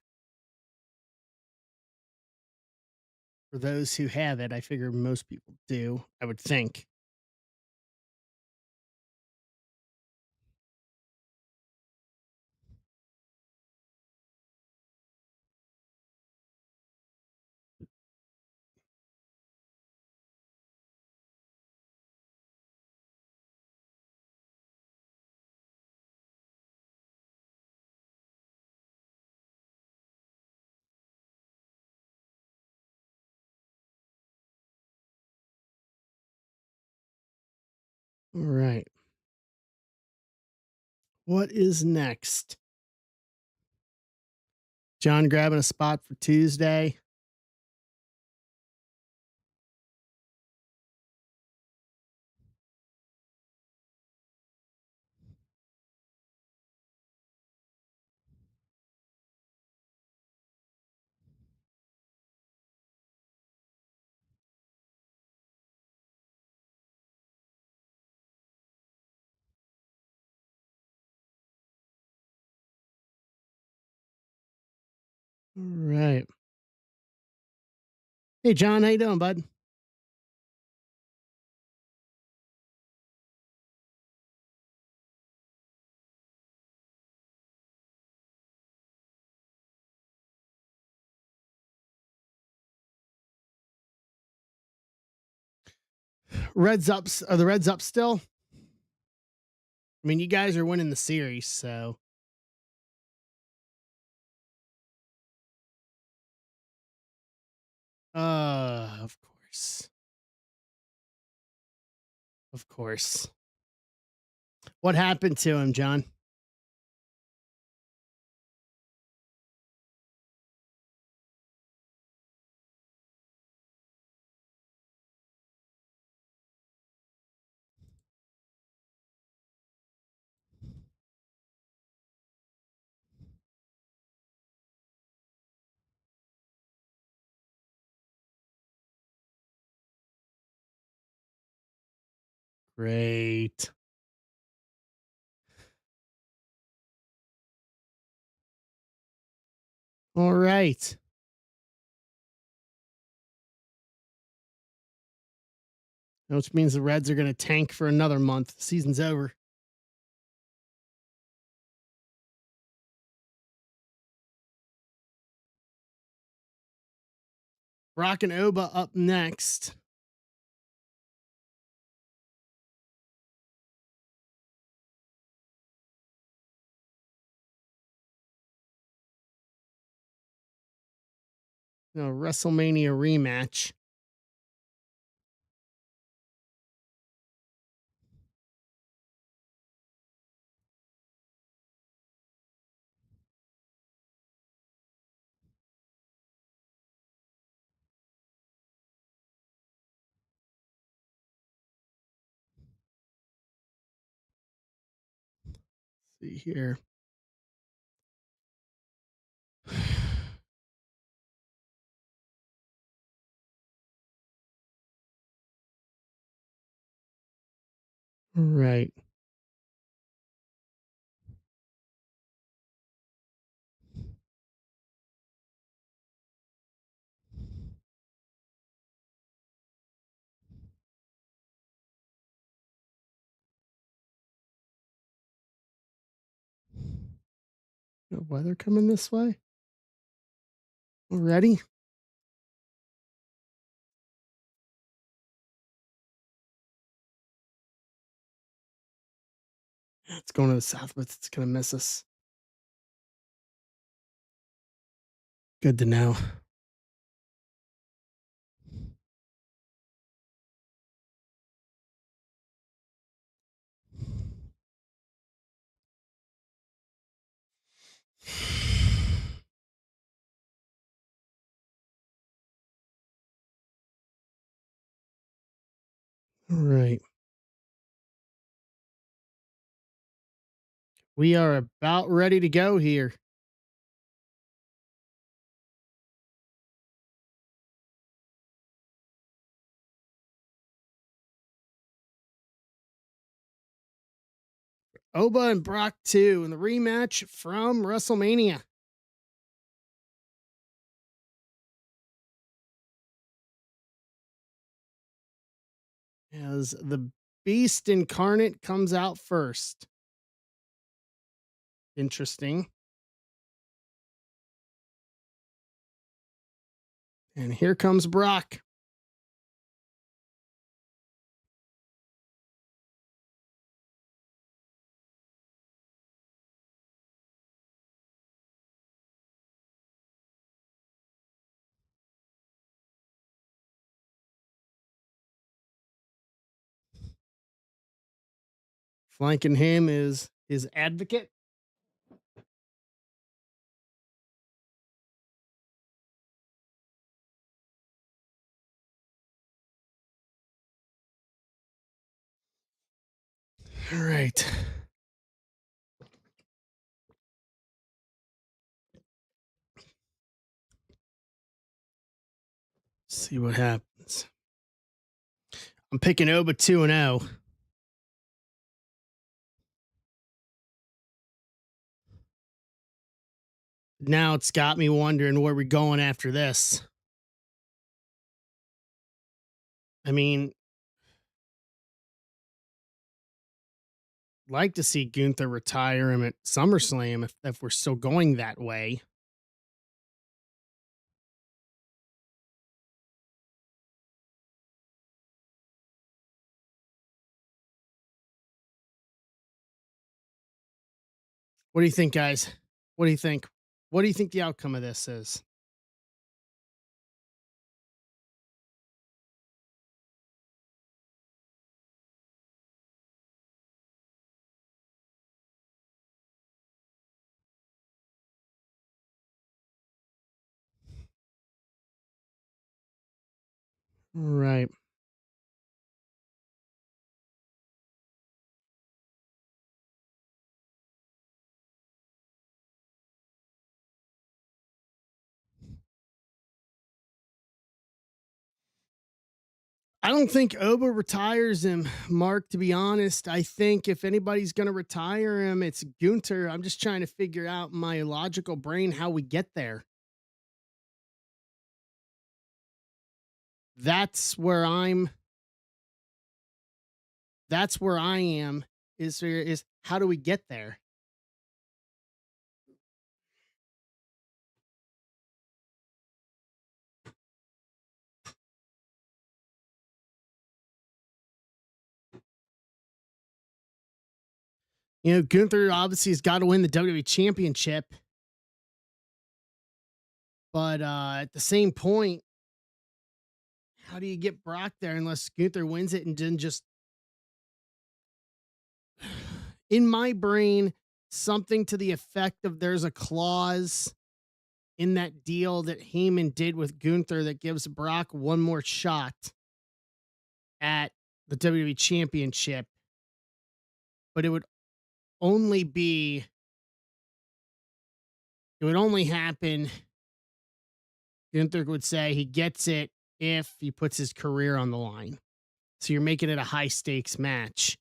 For those who have it, I figure most people do, I would think. All right. What is next? John grabbing a spot for Tuesday. All right. Hey, John, how you doing, bud? Reds ups. Are the Reds up still? I mean, you guys are winning the series, so of course. Of course. What happened to him, John? Great. All right. Which means the Reds are going to tank for another month. Season's over. Brock and Oba up next. WrestleMania rematch. Let's see here. All right. The weather coming this way already? It's going to the south, but it's going to miss us. Good to know. All right. We are about ready to go here. Oba and Brock 2 in the rematch from WrestleMania. As the Beast Incarnate comes out first. Interesting. And here comes Brock. Flanking him is his advocate. All right. See what happens. I'm picking Oba 2 and 0. Now it's got me wondering where we're going after this. I mean, like to see Gunther retire him at SummerSlam if we're still going that way. What do you think, guys? What do you think? What do you think the outcome of this is? Right. I don't think Oba retires him, Mark, to be honest. I think if anybody's going to retire him, it's Gunter. I'm just trying to figure out my logical brain how we get there. That's where I'm that's where I am is how do we get there? You know, Gunther obviously has got to win the WWE championship, but at the same point, how do you get Brock there unless Gunther wins it and then just in my brain, something to the effect of there's a clause in that deal that Heyman did with Gunther that gives Brock one more shot at the WWE championship, but only be it would only happen. Gunther would say he gets it if he puts his career on the line. So you're making it a high stakes match.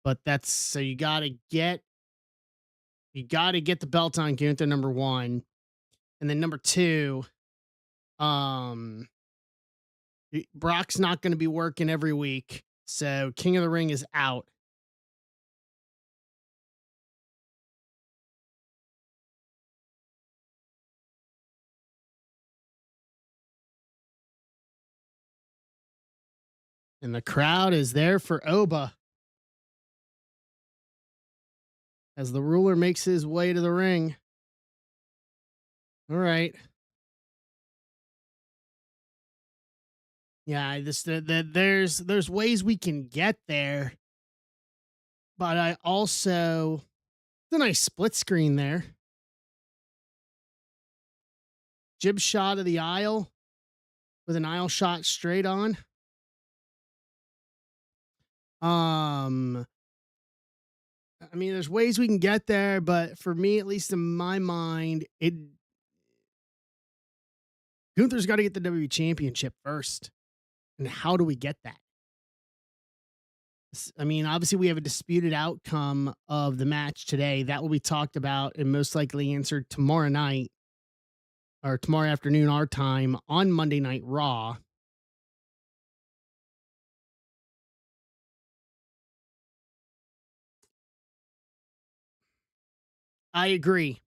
But that's so you gotta get the belt on Gunther, number one. And then number two, um Brock's not gonna be working every week. So King of the Ring is out. And the crowd is there for Oba as the ruler makes his way to the ring. All right. Yeah, there's ways we can get there, but I also it's a nice split screen there. Jib shot of the aisle with an aisle shot straight on. Um, I mean, there's ways we can get there, but for me, at least in my mind, it Gunther's got to get the WWE Championship first. And how do we get that? I mean, obviously, we have a disputed outcome of the match today. That will be talked about and most likely answered tomorrow night or tomorrow afternoon, our time on Monday Night Raw. I agree.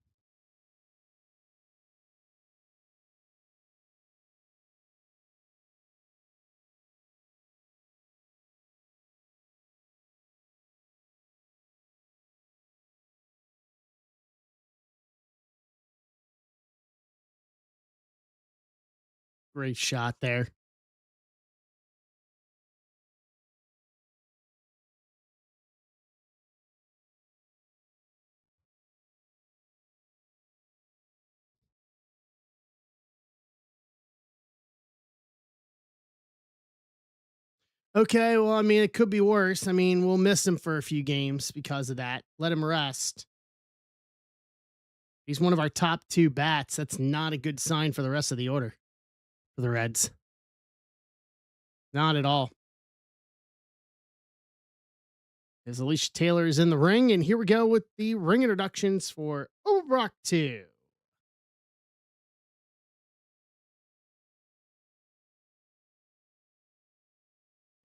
Great shot there. Okay, well, I mean, it could be worse. I mean, we'll miss him for a few games because of that. Let him rest. He's one of our top two bats. That's not a good sign for the rest of the order for the Reds. Not at all. As Alicia Taylor is in the ring, and here we go with the ring introductions for Overbrock 2.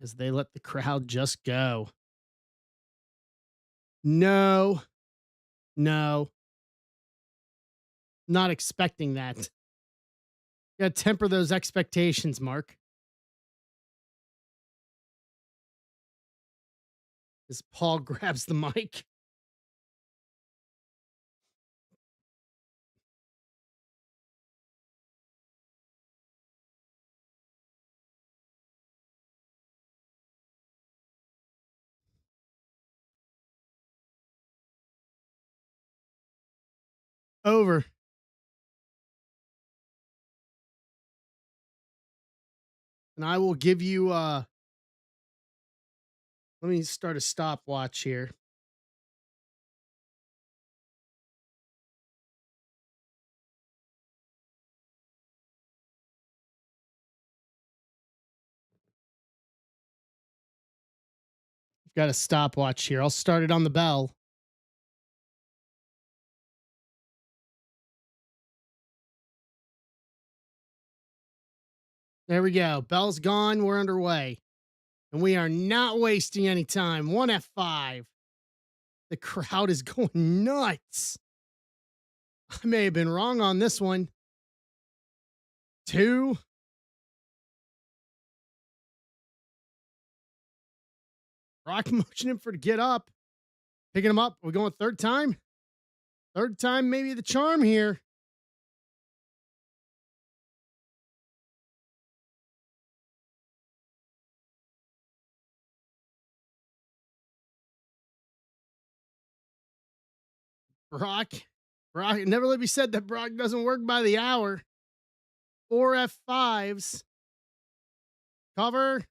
as they let the crowd just go. No, no, not expecting that. Got to temper those expectations, Mark. As Paul grabs the mic. Over. And I will give you let me start a stopwatch here. Got a stopwatch here. I'll start it on the bell. There we go. Bell's gone. We're underway. And we are not wasting any time. 1F5. The crowd is going nuts. I may have been wrong on this one. 2. Rock motioning for to get up. Picking him up. We're going third time. Third time, maybe the charm here. Brock. Brock. It never let me said that Brock doesn't work by the hour. 4F5s. Cover.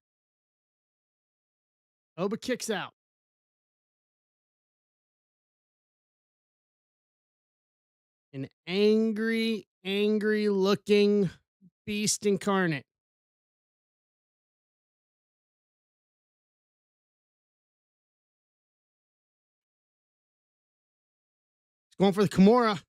Oba kicks out. An angry, angry looking beast incarnate. He's going for the Kimura.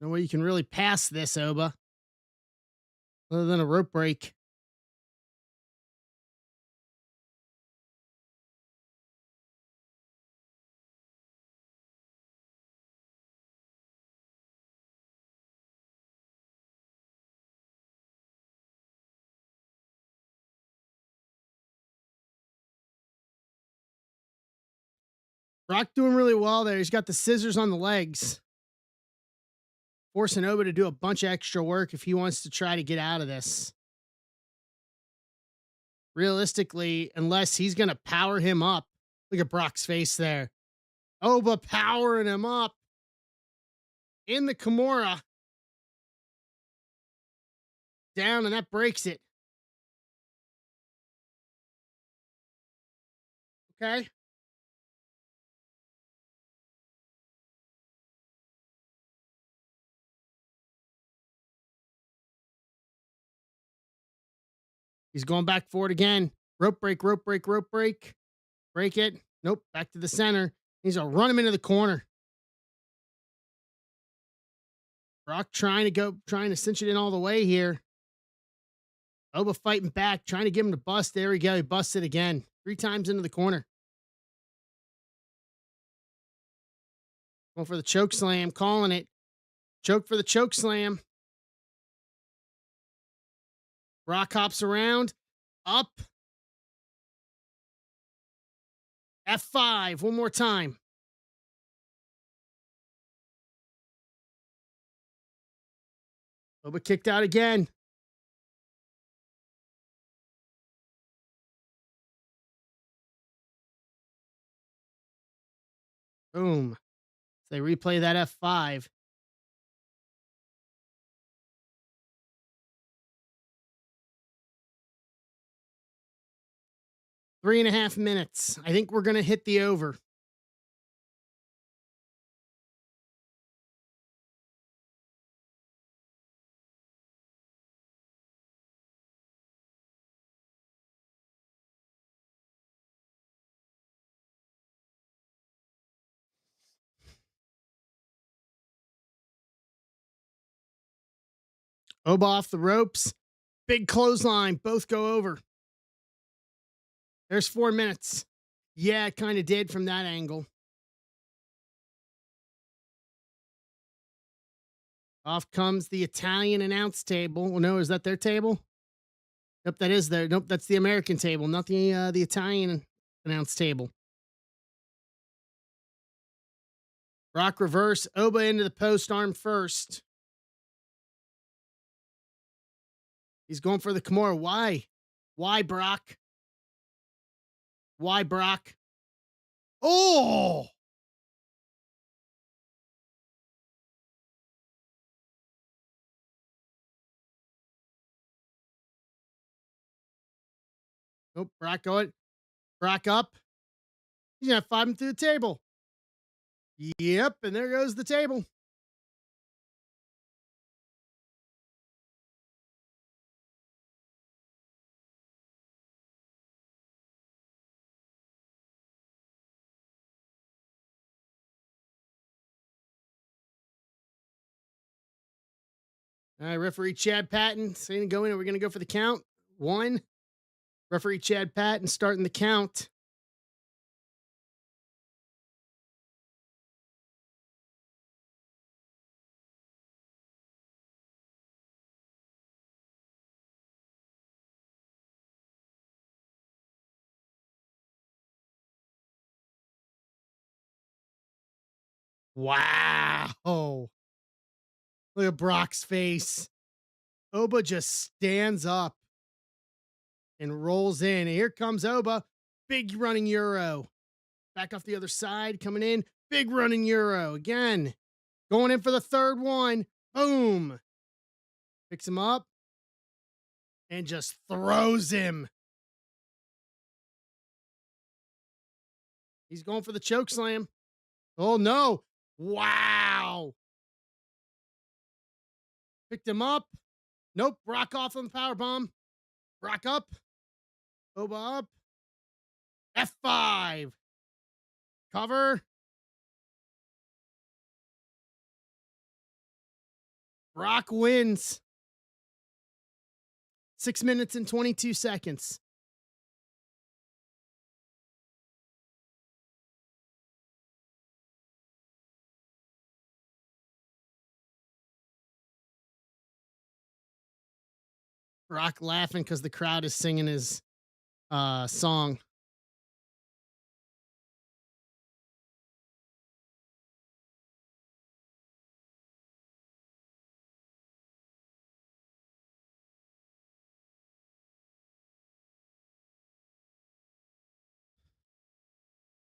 No way you can really pass this, Oba, other than a rope break. Brock doing really well there. He's got the scissors on the legs, forcing Oba to do a bunch of extra work if he wants to try to get out of this. Realistically, unless he's going to power him up. Look at Brock's face there. Oba powering him up in the Kimura. Down, and that breaks it. Okay. He's going back for it again. Rope break, rope break, rope break. Break it. Nope. Back to the center. He's going to run him into the corner. Brock trying to cinch it in all the way here. Oba fighting back, trying to get him to bust. There we go. He busts it again. 3 times into the corner. Going for the choke slam, calling it. Choke for the choke slam. Brock hops around. Up. F5. One more time. Oba kicked out again. Boom. So they replay that F5. Three and a half minutes. I think we're going to hit the over. Oba off the ropes. Big clothesline. Both go over. There's 4 minutes. Yeah, it kind of did from that angle. Off comes the Italian announce table. Well, no, is that their table? Nope, that is there. Nope, that's the American table, not the Italian announce table. Brock reverse. Oba into the post arm first. He's going for the Kimura. Why? Why, Brock? Why, Brock? Oh! Nope, Brock going. Brock up. He's going to 5 him through the table. Yep, and there goes the table. All right, referee Chad Patton saying to go in. Are we going to go for the count? 1. Referee Chad Patton starting the count. Wow. Look at Brock's face. Oba just stands up and rolls in. And here comes Oba. Big running Euro. Back off the other side, coming in. Big running Euro. Again, going in for the third one. Boom. Picks him up and just throws him. He's going for the choke slam. Oh, no. Wow. Picked him up. Nope. Brock off on the power bomb. Brock up. Oba up. F5. Cover. Brock wins. 6 minutes and 22 seconds. Brock laughing because the crowd is singing his song.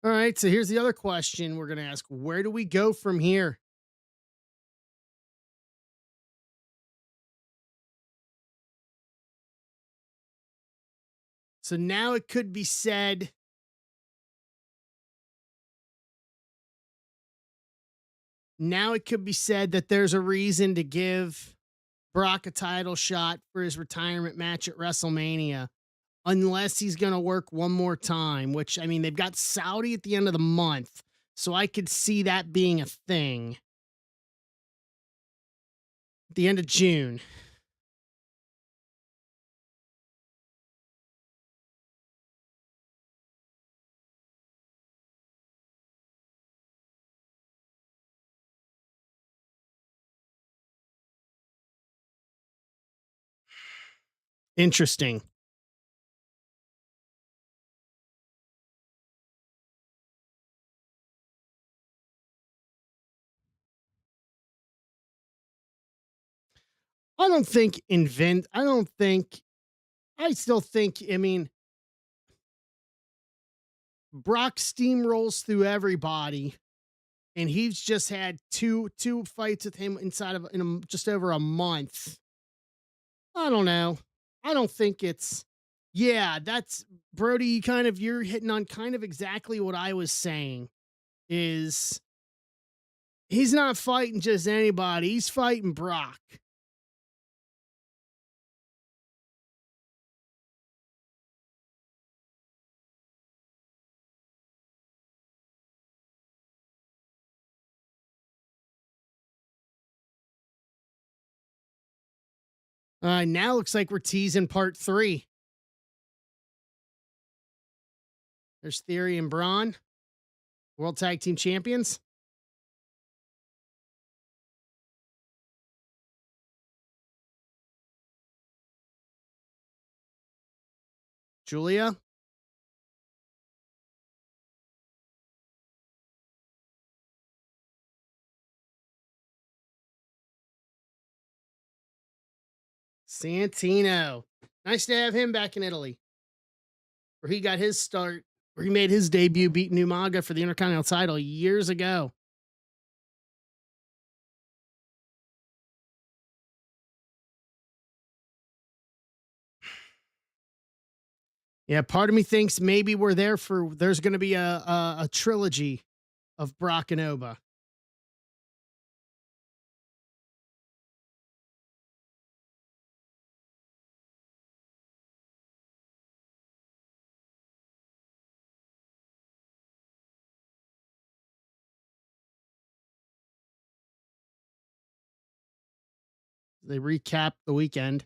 All right, so here's the other question we're going to ask. Where do we go from here? So now it could be said that there's a reason to give Brock a title shot for his retirement match at WrestleMania, unless he's going to work one more time, which, I mean, they've got Saudi at the end of the month, so I could see that being a thing. At the end of June. Interesting. I don't think, I still think, I mean, Brock steamrolls through everybody, and he's just had two fights with him inside of just over a month. I don't know. I don't think it's. Yeah, that's Brody. Kind of, you're hitting on kind of exactly what I was saying. Is he's not fighting just anybody. He's fighting Brock. Now looks like we're teasing part 3. There's Theory and Braun, World Tag Team Champions. Julia. Santino. Nice to have him back in Italy, where he got his start, where he made his debut beating Umaga for the Intercontinental title years ago. Yeah, part of me thinks maybe we're there for there's going to be a trilogy of Brock and Oba. They recap the weekend.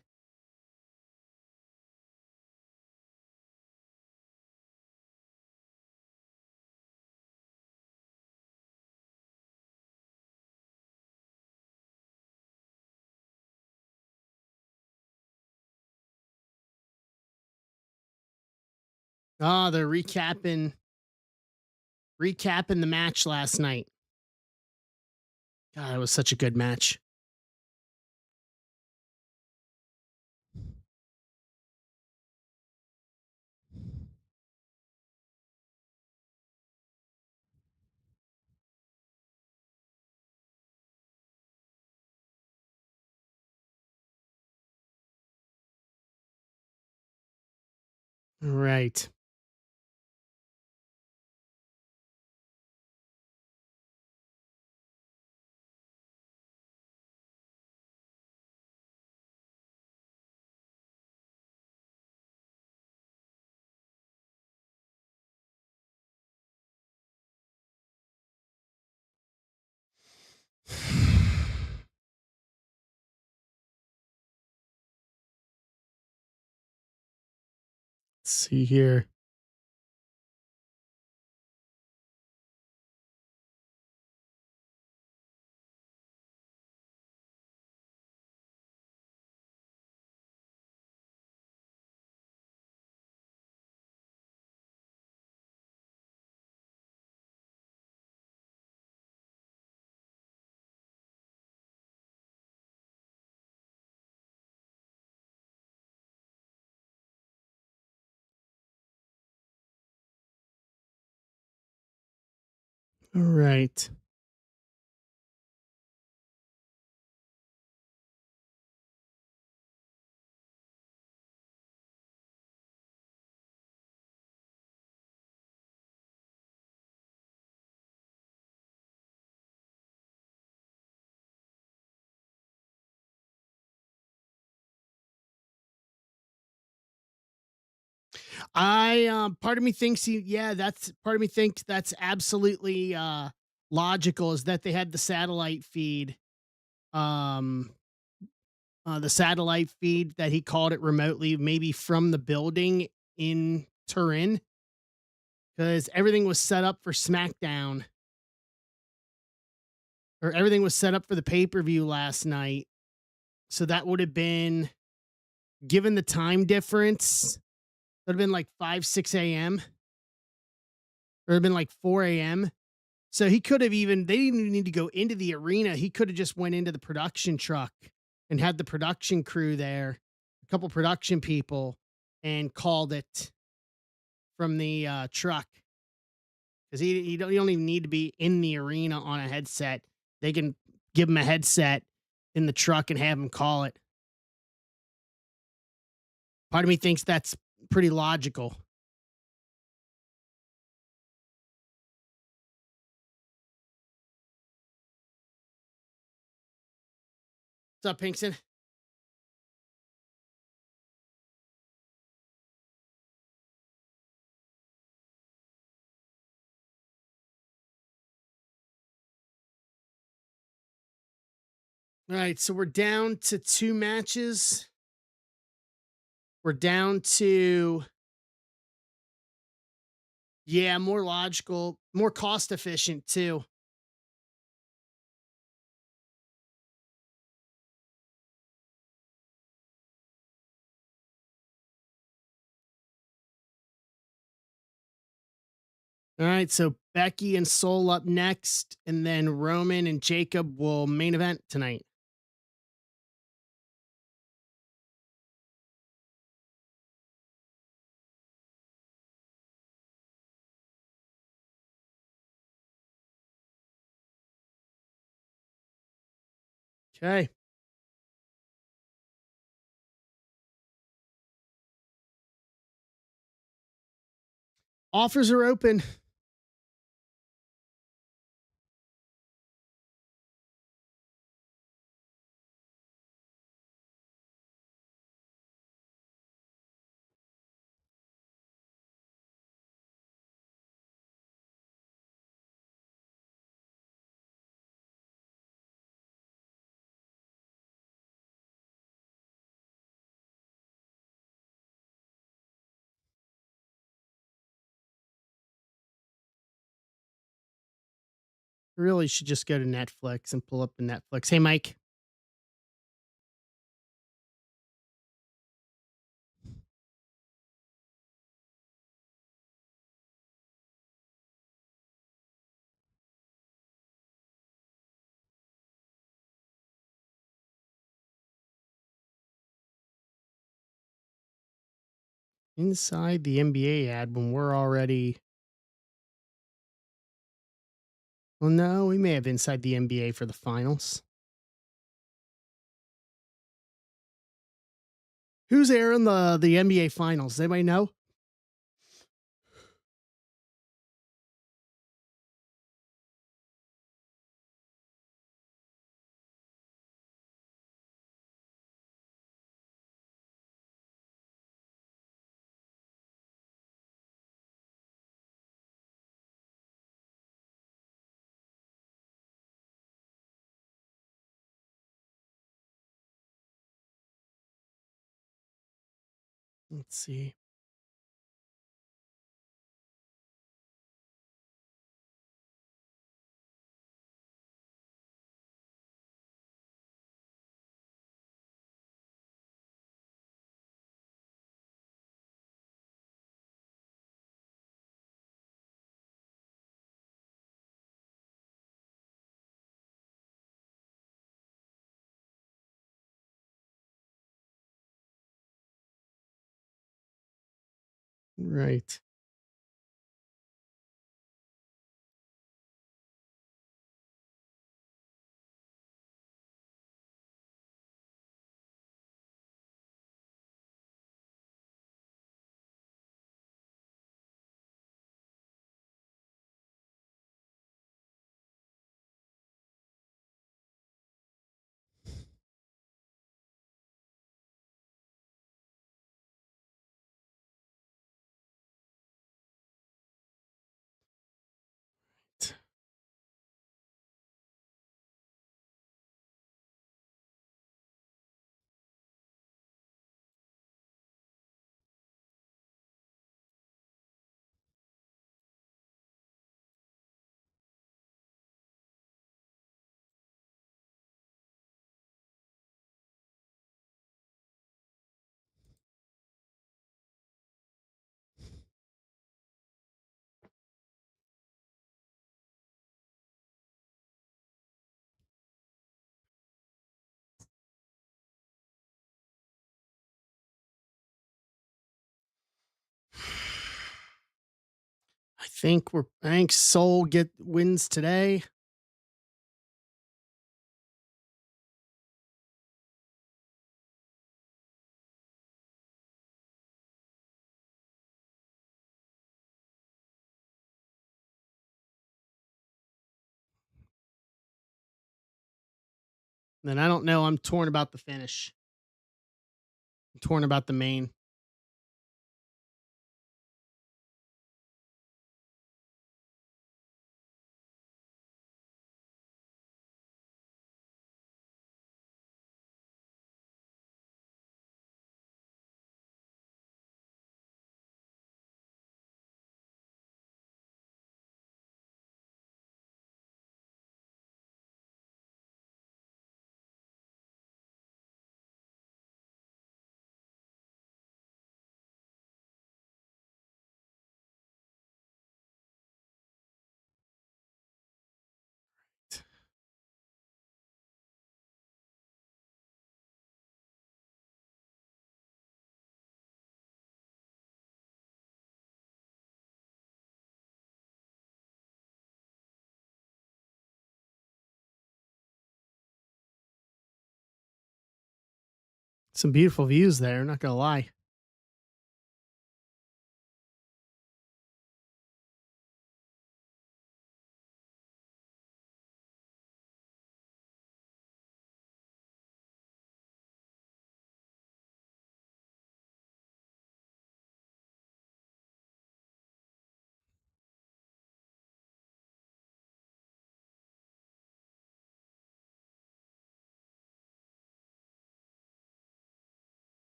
Oh, they're recapping the match last night. God, it was such a good match. Right. Let's see here. All right. I part of me thinks that's part of me thinks that's absolutely logical is that they had um the satellite feed that he called it remotely, maybe from the building in Turin, because everything was set up for SmackDown, or everything was set up for the pay-per-view last night. So that would have been, given the time difference, that would have been like 5, 6 a.m. Or it'd been like 4 a.m. So he could have even, they didn't even need to go into the arena. He could have just went into the production truck and had the production crew there, a couple production people, and called it from the truck. Because you don't even need to be in the arena on a headset. They can give him a headset in the truck and have him call it. Part of me thinks that's pretty logical. What's up, Pinkston? All right, so we're down to 2 matches. We're down to, yeah, more logical, more cost efficient too. All right, so Becky and Soul up next, and then Roman and Jacob will main event tonight. Okay. Offers are open. Really should just go to Netflix and pull up the Netflix. Hey, Mike. Inside the NBA ad when we're already. Well, no, we may have inside the NBA for the finals. Who's airing the NBA finals? Does anybody know? Let's see. Right. I think Soul get wins today. Then I don't know. I'm torn about the finish. I'm torn about the main. Some beautiful views there, not gonna lie.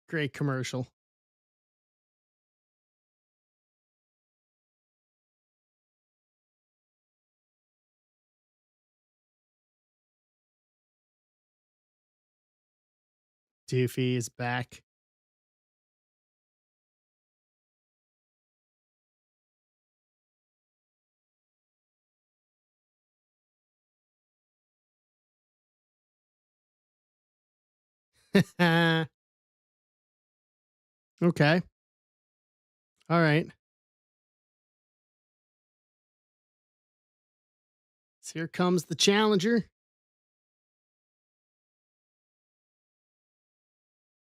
Great commercial. Doofy is back. Okay. All right. So here comes the challenger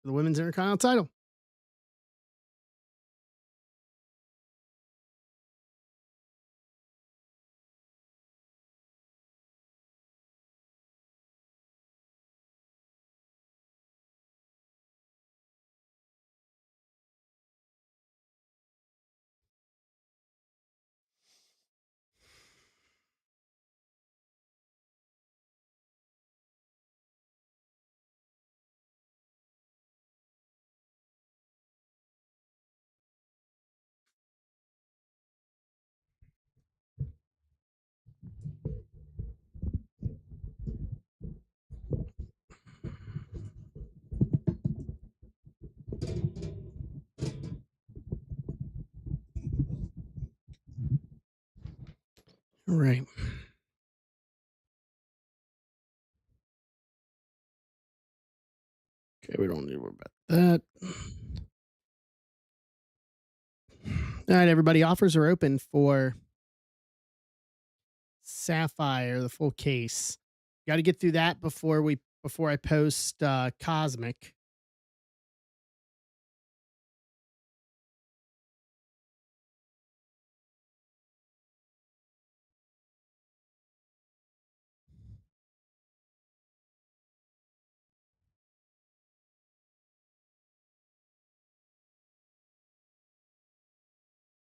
for the women's Intercontinental title. All right. Okay, we don't need to worry about that. All right, everybody. Offers are open for Sapphire, the full case. Got to get through that before I post Cosmic.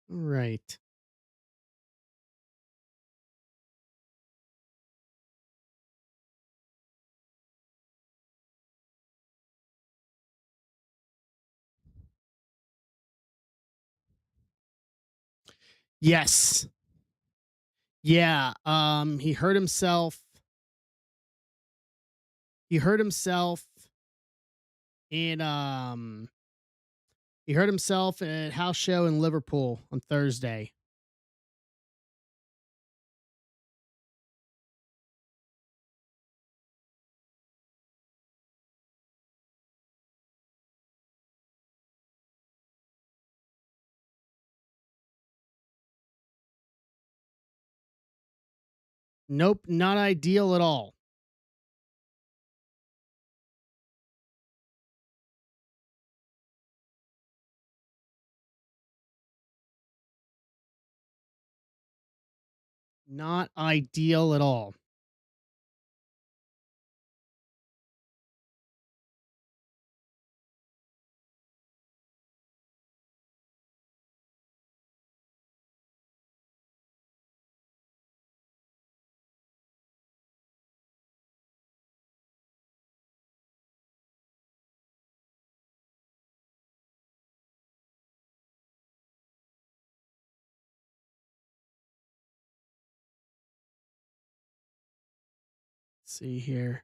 Right. Yes. Yeah. He hurt himself. He hurt himself in he hurt himself at house show in Liverpool on Thursday. Nope, not ideal at all. Not ideal at all. Let's see here.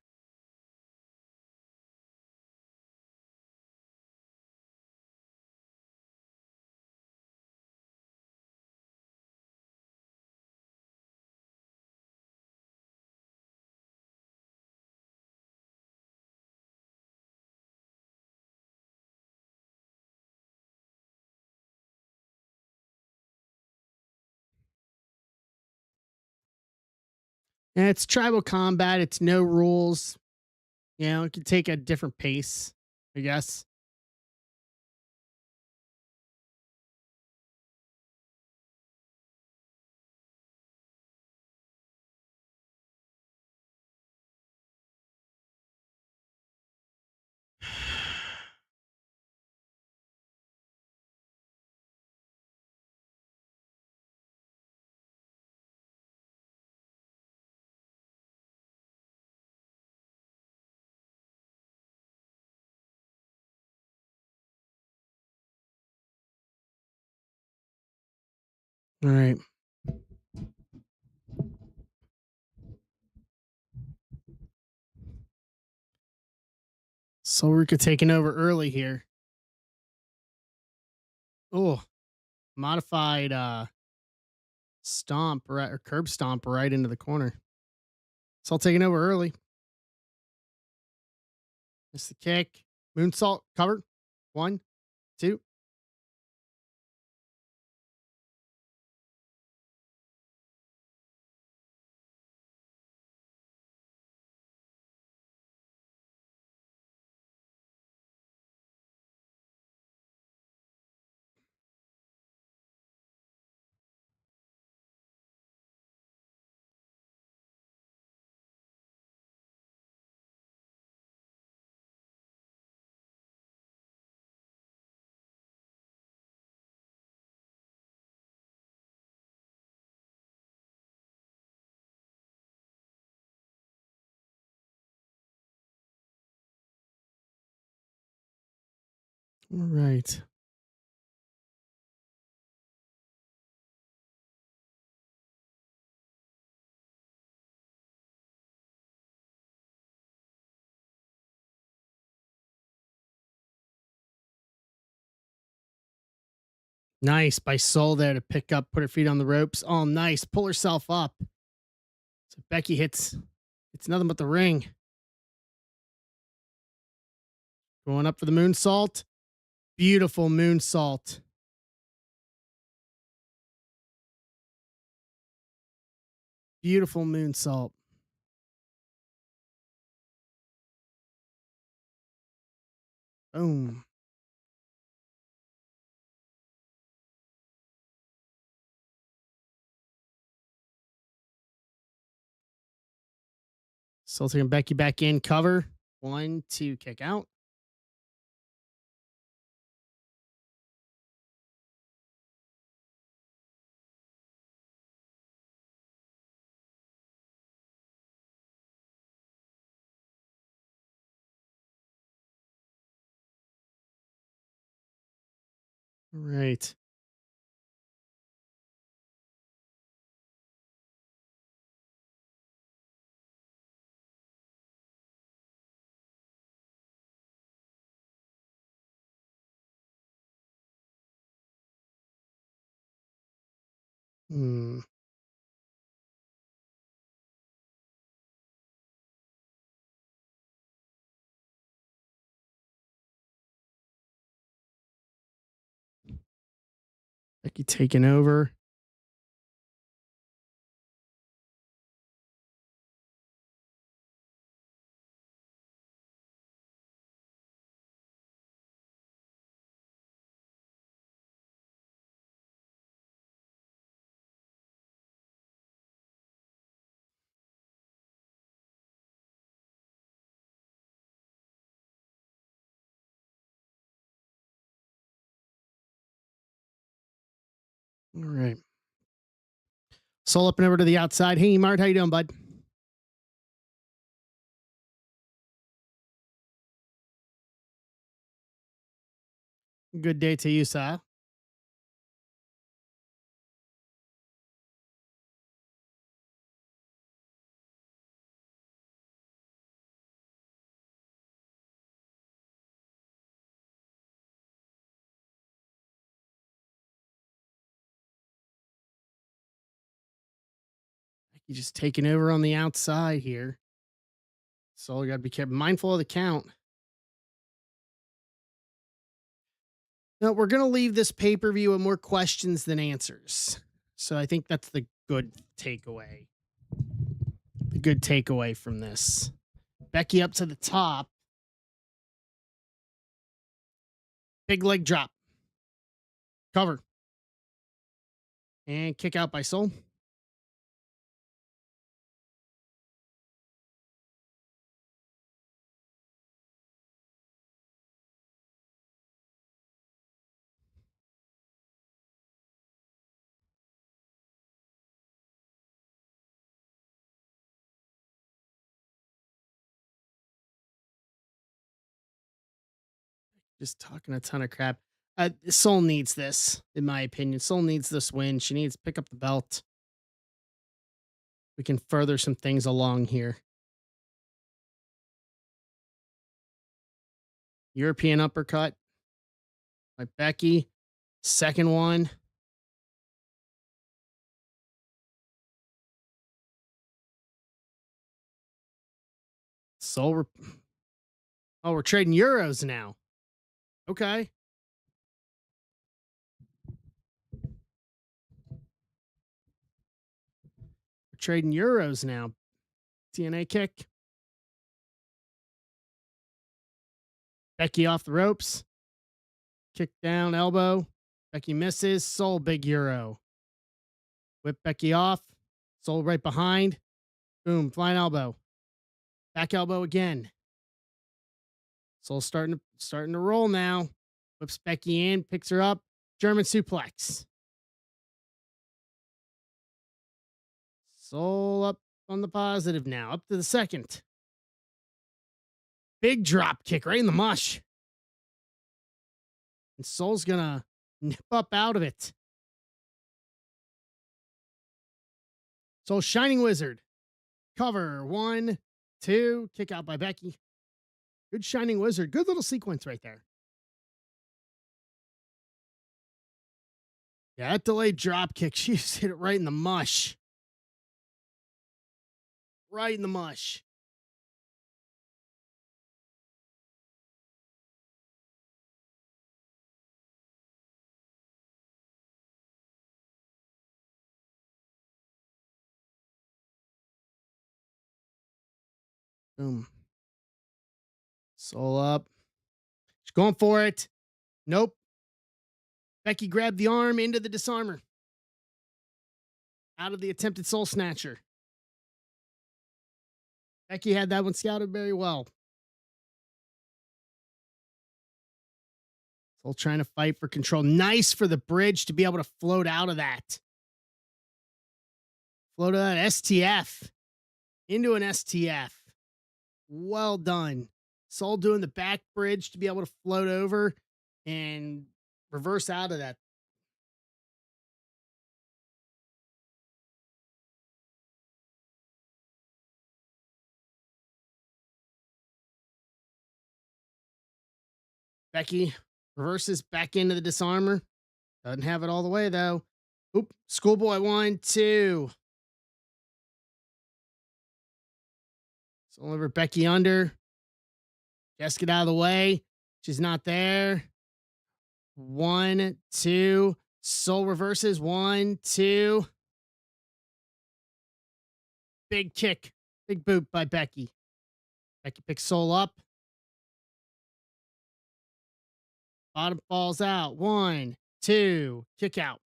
And it's tribal combat. It's no rules. You know, it can take a different pace, I guess. All right. Solrika taking over early here. Oh, modified stomp right or curb stomp right into the corner. Sol taking over early. Missed the kick. Moonsault covered. One, two. All right. Nice by Sol there to pick up, put her feet on the ropes. Oh, nice. Pull herself up. So Becky hits. It's nothing but the ring. Going up for the moonsault. Beautiful moonsault. Beautiful moonsault. Boom. Sol taking Becky back in. Cover. One, two, kick out. All right. Hmm. Becky taking over. All right. Sol up and over to the outside. Hey, Mart, how you doing, bud? Good day to you, sir. You just taking over on the outside here. So you got to be careful, mindful of the count. Now we're gonna leave this pay per view with more questions than answers. So I think that's the good takeaway. good takeaway from this. Becky up to the top. Big leg drop. Cover. And kick out by Soul. Just talking a ton of crap. Soul needs this, in my opinion. Soul needs this win. She needs to pick up the belt. We can further some things along here. European uppercut by Becky. Second one. Soul. Oh, we're trading euros now. Okay. We're trading euros now. TNA kick. Becky off the ropes. Kick down, elbow. Becky misses. Soul, big euro. Whip Becky off. Soul right behind. Boom, flying elbow. Back elbow again. Soul starting to roll now. Whips Becky in, picks her up. German suplex. Soul up on the positive now. Up to the second. Big drop kick right in the mush. And Soul's gonna nip up out of it. Soul Shining Wizard. Cover. 1, 2. Kick out by Becky. Good Shining Wizard. Good little sequence right there. Yeah, that delayed drop kick. She just hit it right in the mush. Right in the mush. Boom. Soul up. She's going for it. Nope. Becky grabbed the arm into the disarmer. Out of the attempted soul snatcher. Becky had that one scouted very well. Soul trying to fight for control. Nice for the bridge to be able to float out of that. Float out of that STF into an STF. Well done. Soul doing the back bridge to be able to float over and reverse out of that. Becky reverses back into the disarmer. Doesn't have it all the way though. Oop. Schoolboy 1, 2. Soul over Becky under. Just get out of the way. She's not there. 1, 2. Soul reverses. 1, 2. Big kick. Big boot by Becky. Becky picks Soul up. Bottom falls out. 1, 2. Kick out.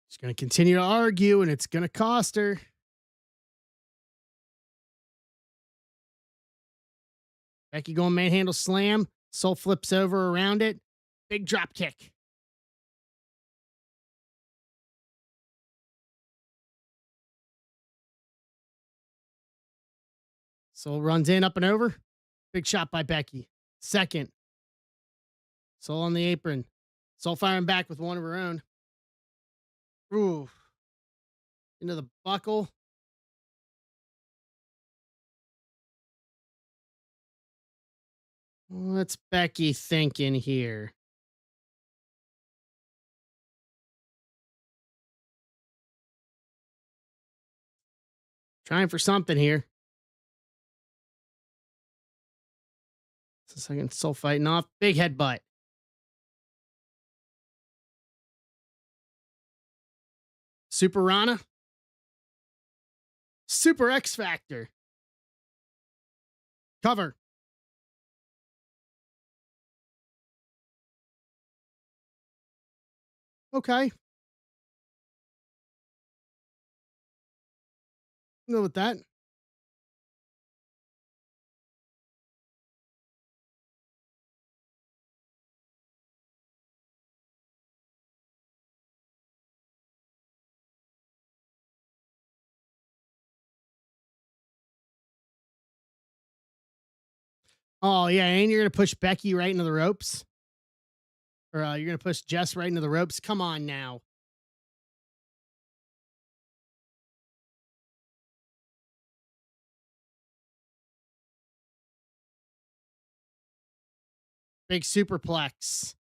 She's going to continue to argue, and it's going to cost her. Becky going manhandle slam. Soul flips over around it. Big drop kick. Soul runs in, up and over. Big shot by Becky. Second. Soul on the apron. Soul firing back with one of her own. Ooh. Into the buckle. What's Becky thinking here? Trying for something here. It's a second soul fighting off. Big headbutt. Super Rana. Super X Factor. Cover. Okay. Go with that. Oh, yeah. And you're going to push Becky right into the ropes? Or you're going to push Jess right into the ropes? Come on now. Big superplex.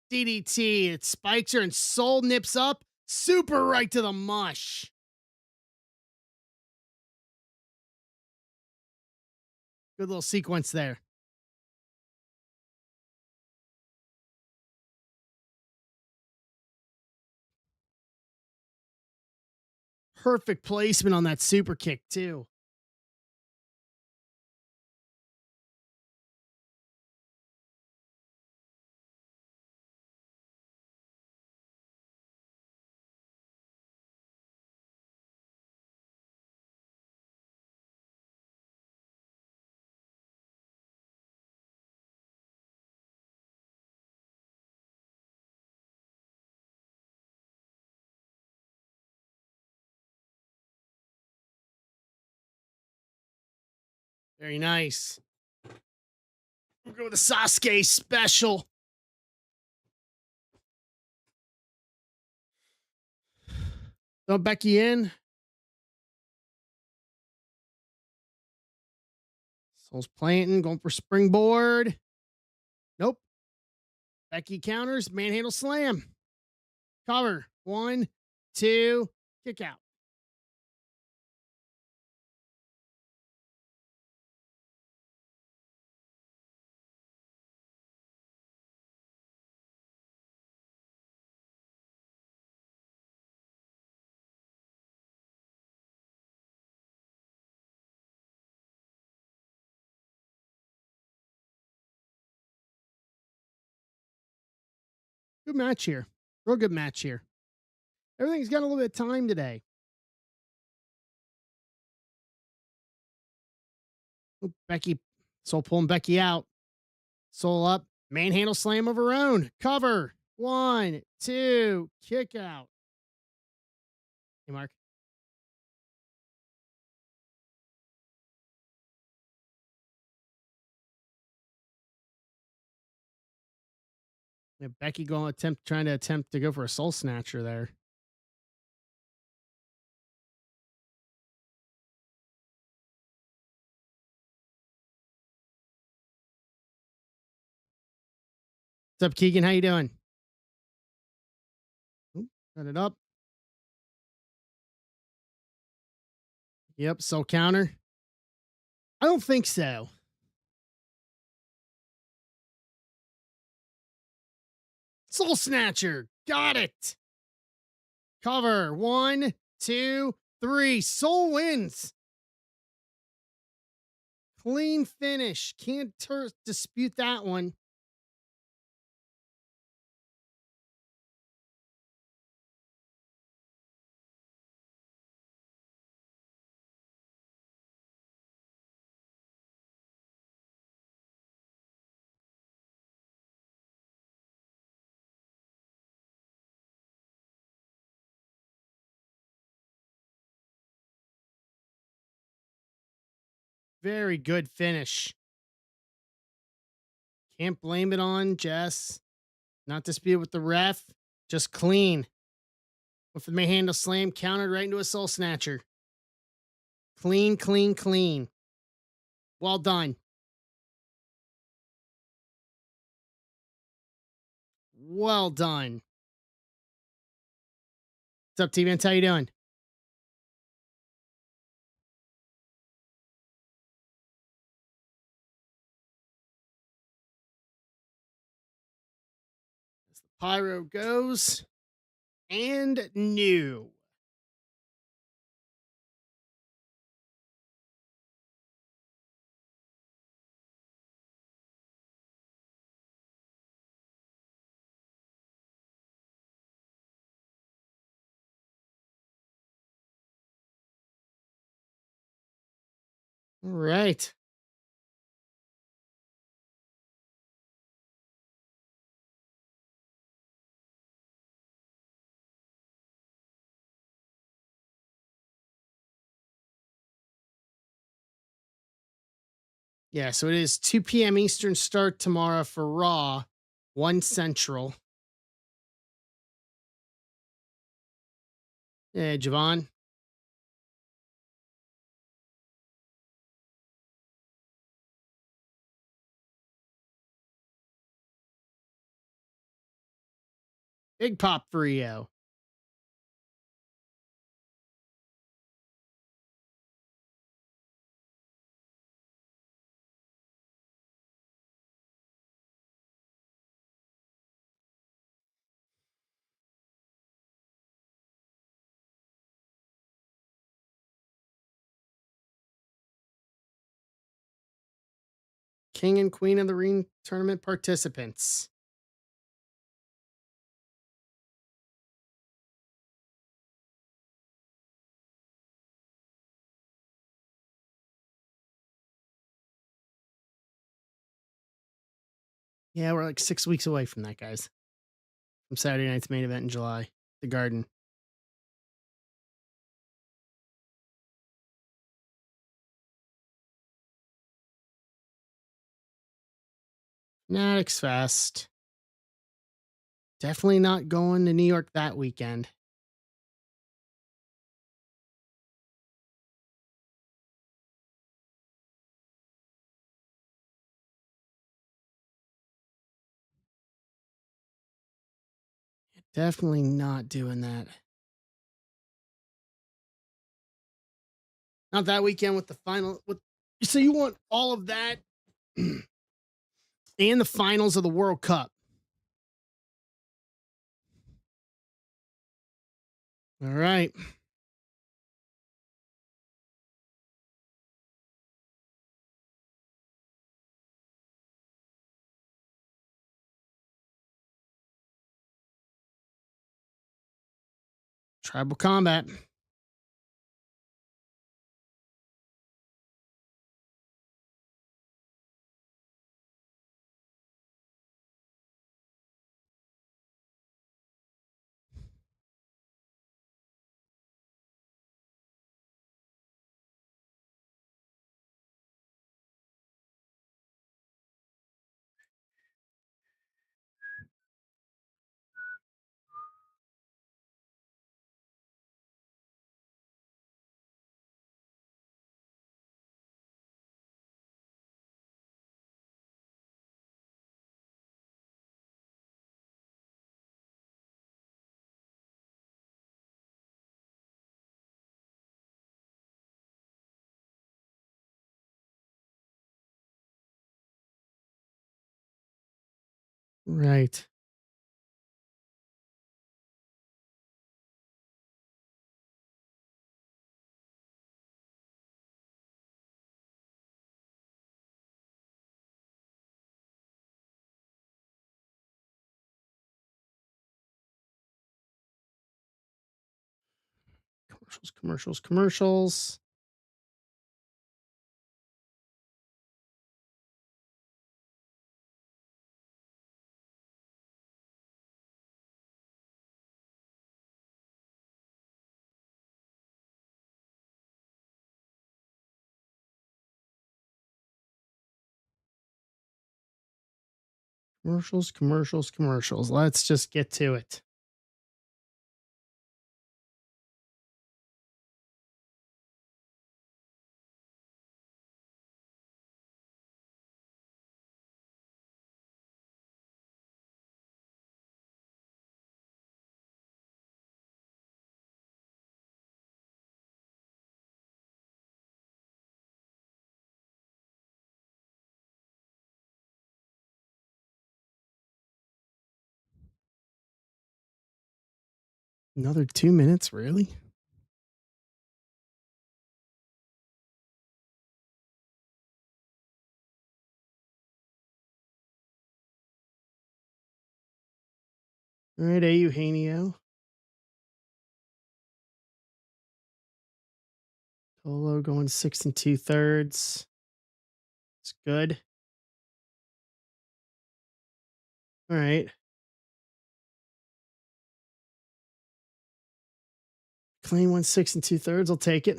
DDT. It spikes her and Soul nips up. Super right to the mush. Good little sequence there. Perfect placement on that super kick, too. Very nice. We'll go with the Sasuke special. Throw Becky in. Soul's planting, going for springboard. Nope. Becky counters, manhandle slam. Cover. 1, 2, kick out. Good match here. Real good match here. Everything's got a little bit of time today. Oop, Becky, Soul pulling Becky out. Soul up. Manhandle slam of her own. Cover. 1, 2, kick out. Hey, Mark. Yeah, Becky trying to attempt to go for a soul snatcher there. What's up, Keegan? How you doing? Oop, cut it up. Yep, soul counter. I don't think so. Soul snatcher. Got it. Cover. 1, 2, 3. Soul wins. Clean finish. Can't dispute that one. Very good finish. Can't blame it on Jess. Not dispute with the ref. Just clean. With the Mayhandle slam countered right into a soul snatcher. Clean, clean, clean. Well done. Well done. What's up, T-Vance? How you doing? Pyro goes and new. All right. Yeah, so it is 2 p.m. Eastern start tomorrow for Raw, 1 Central. Yeah, Javon. Big pop for Rio. King and Queen of the Ring tournament participants. Yeah, we're like 6 weeks away from that, guys. From Saturday night's main event in July, the Garden. Fanatics Fest. Definitely not going to New York that weekend. Definitely not doing that. Not that weekend with the final. With so you want all of that and the finals of the World Cup. All right. Tribal combat. Right. Commercials, commercials, commercials. Commercials, commercials, commercials. Let's just get to it. Another 2 minutes, really? All right, Eugenio. Polo going 6 2/3. It's good. All right. Clean went 6 2/3. I'll take it.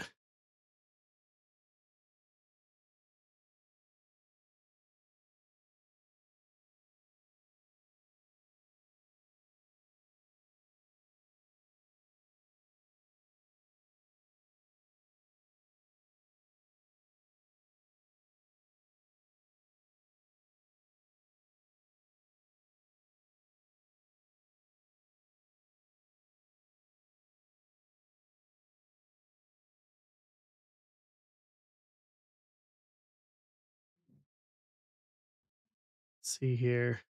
Let's see here.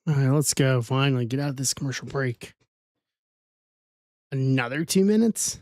All right, let's go. Finally, get out of this commercial break. Another 2 minutes?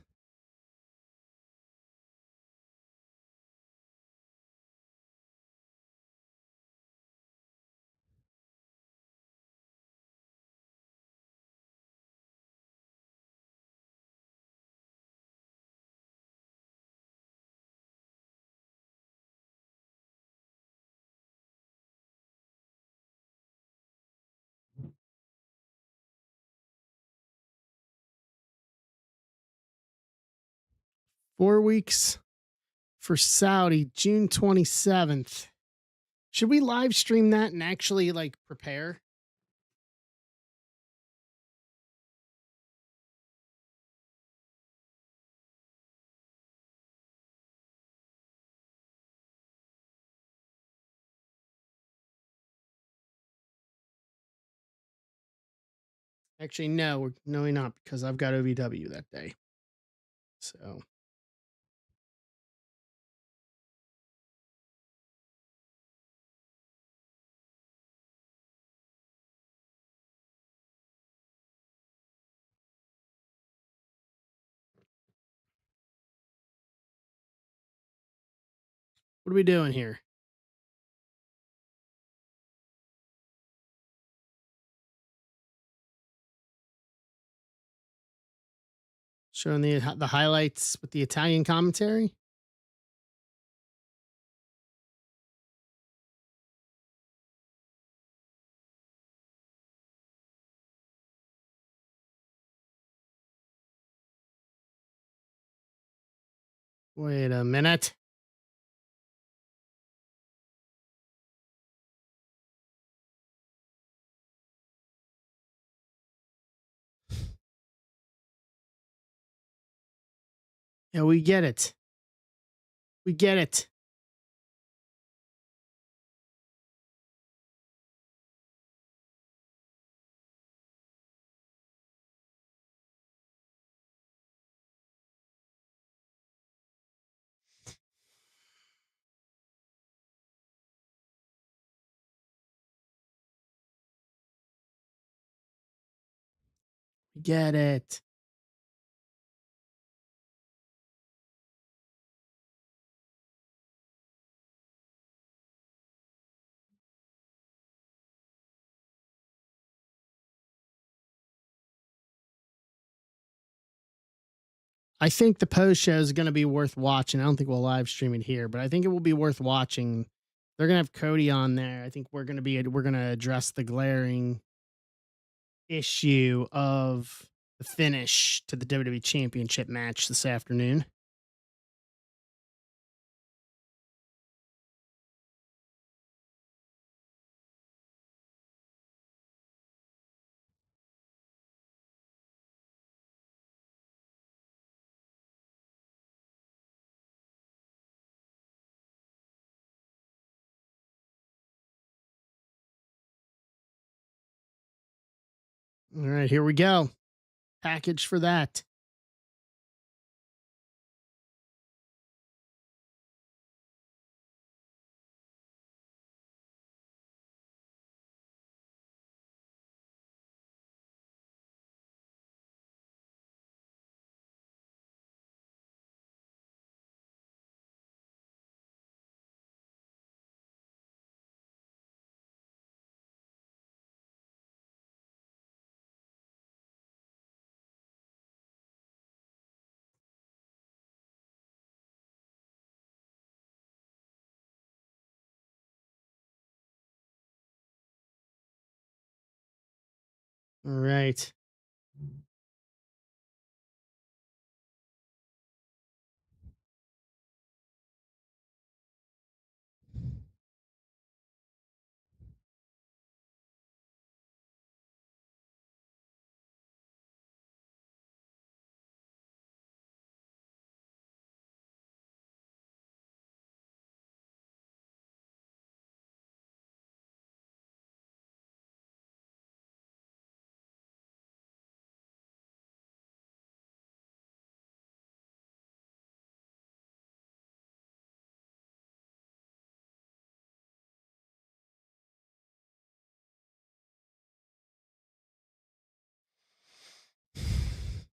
4 weeks for Saudi, June 27th. Should we live stream that and actually like prepare? Actually, no, we're not because I've got OVW that day. So what are we doing here? Showing the highlights with the Italian commentary? Wait a minute. Yeah, we get it. We get it. We get it. I think the post show is going to be worth watching. I don't think we'll live stream it here, but I think it will be worth watching. They're going to have Cody on there. I think we're going to address the glaring issue of the finish to the WWE Championship match this afternoon. All right, here we go. Package for that. All right.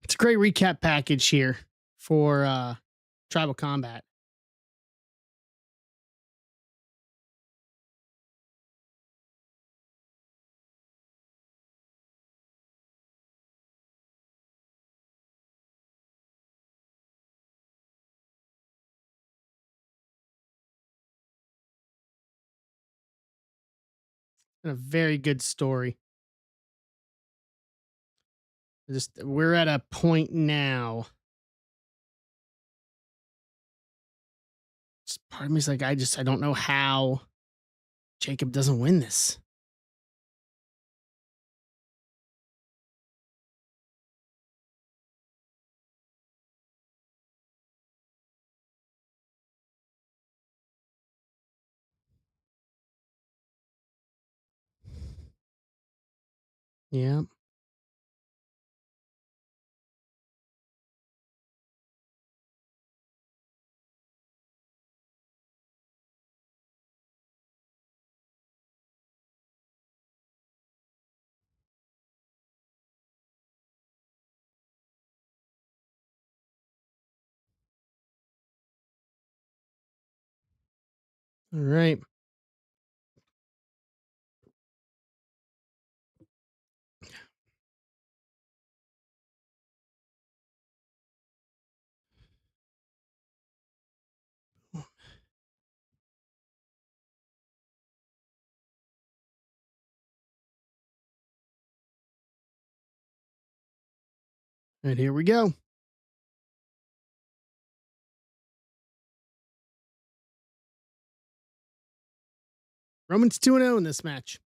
It's a great recap package here for Tribal Combat. And a very good story. Just we're at a point now. Just part of me's like, I don't know how Jacob doesn't win this. Yeah. All right. And here we go. Roman's 2-0 in this match.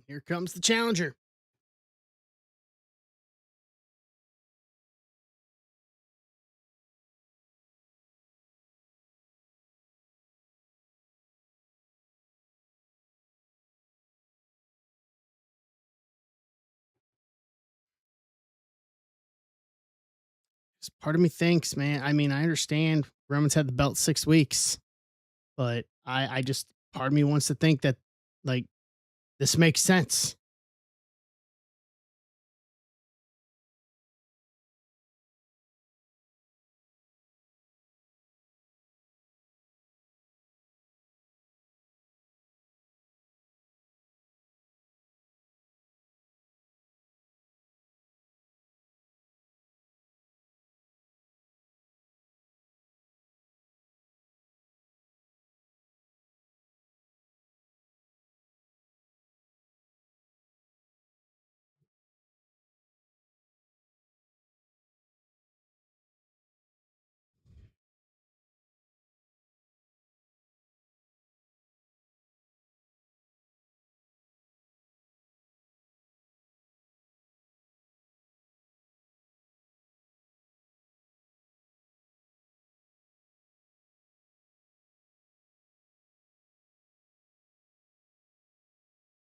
Here comes the challenger. Just part of me thinks, man, I mean, I understand Roman's had the belt 6 weeks, but I just, part of me wants to think that, like, this makes sense.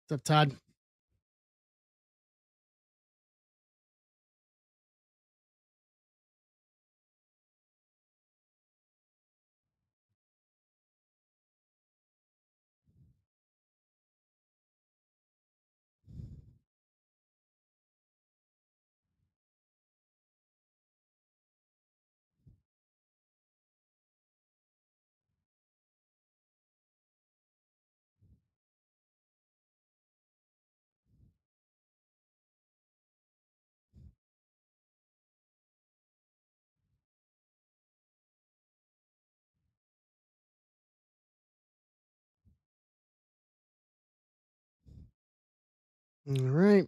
What's up, Todd? All right.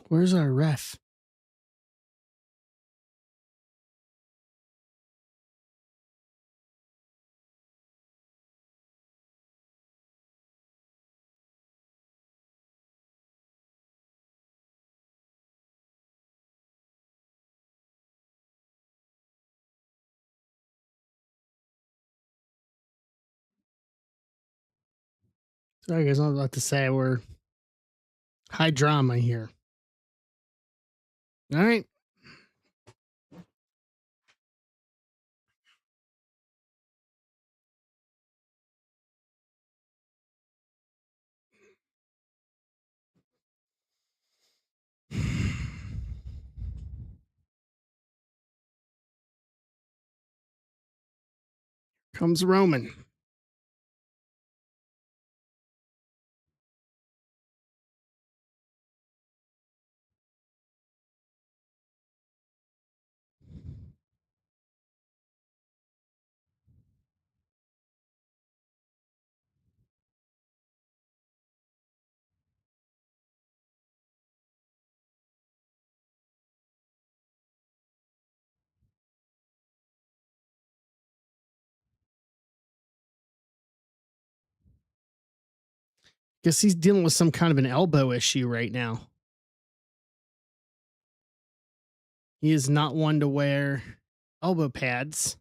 Where's our ref? Sorry, guys. I was about to say we're high drama here. All right. Comes Roman. Guess he's dealing with some kind of an elbow issue right now. He is not one to wear elbow pads,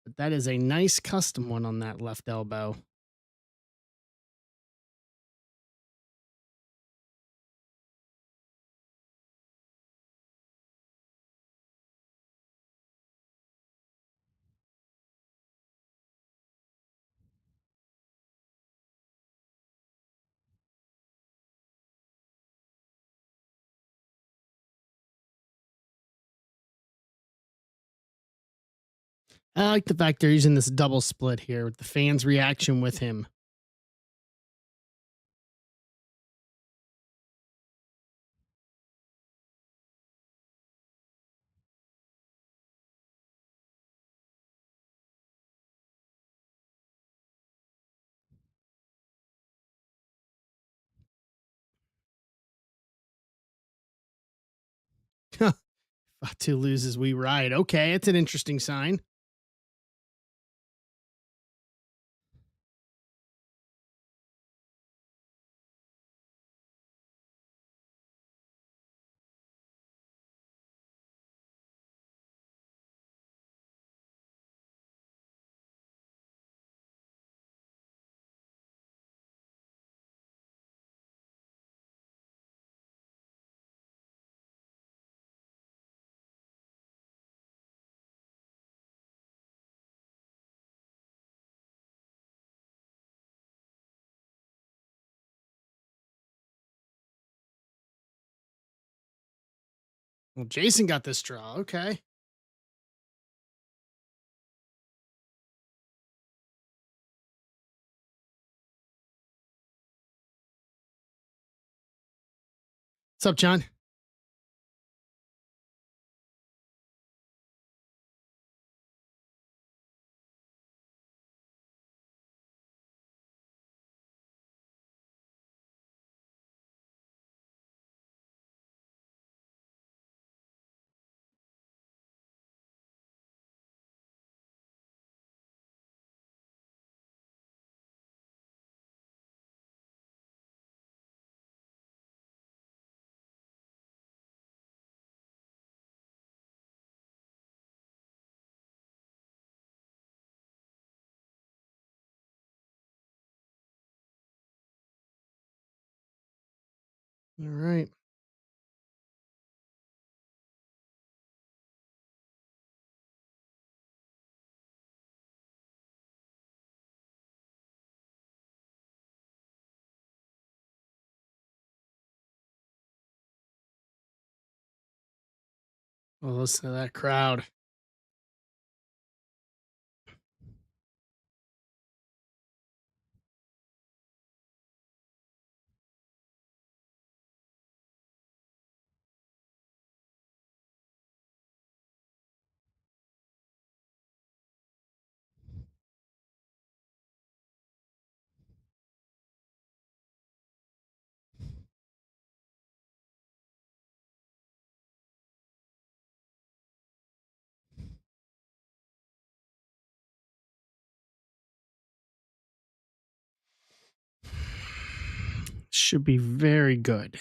but that is a nice custom one on that left elbow. I like the fact they're using this double split here with the fans' reaction with him. Fatu loses, we ride. Okay, it's an interesting sign. Well, Jason got this draw. Okay. What's up, John? All right. Well, listen to that crowd. Should be very good.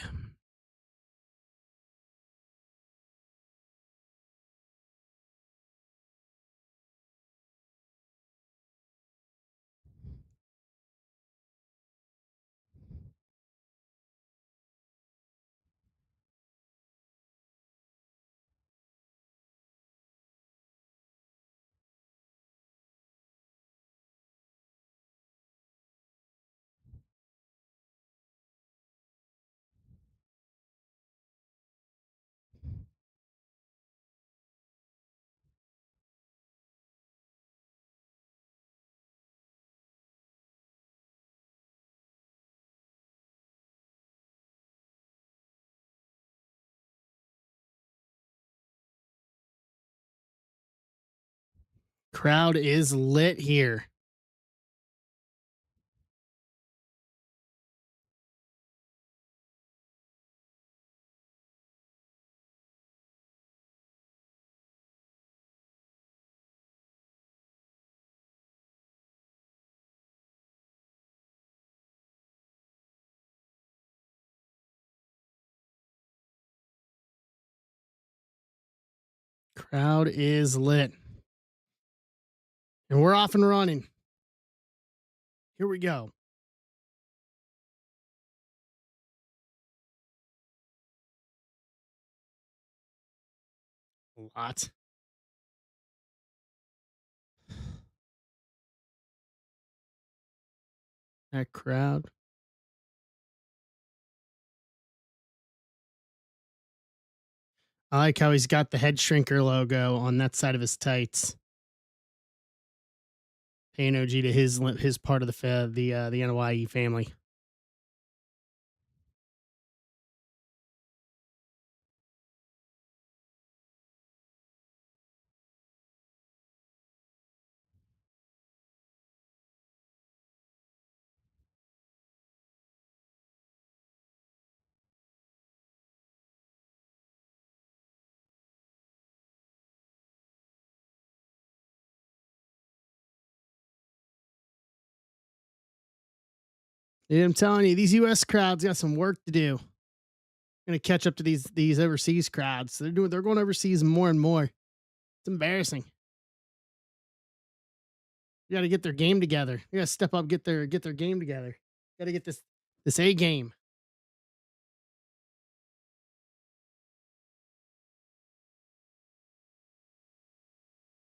Crowd is lit here. Crowd is lit. And we're off and running. Here we go. A lot. That crowd. I like how he's got the head shrinker logo on that side of his tights. Paying OG to his part of the NYE family. Yeah, I'm telling you, these U.S. crowds got some work to do. Going to catch up to these overseas crowds. They're going overseas more and more. It's embarrassing. You got to get their game together. You got to step up, get their game together. Got to get this A game.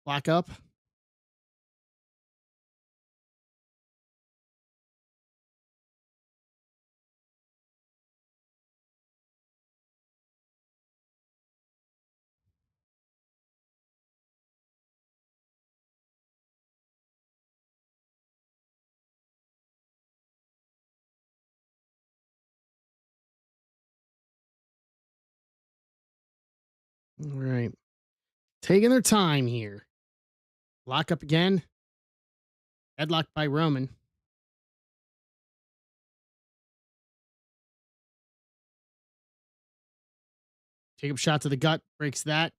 Lock up. All right. Taking their time here. Lock up again. Headlock by Roman. Jacob shot to the gut. Breaks that.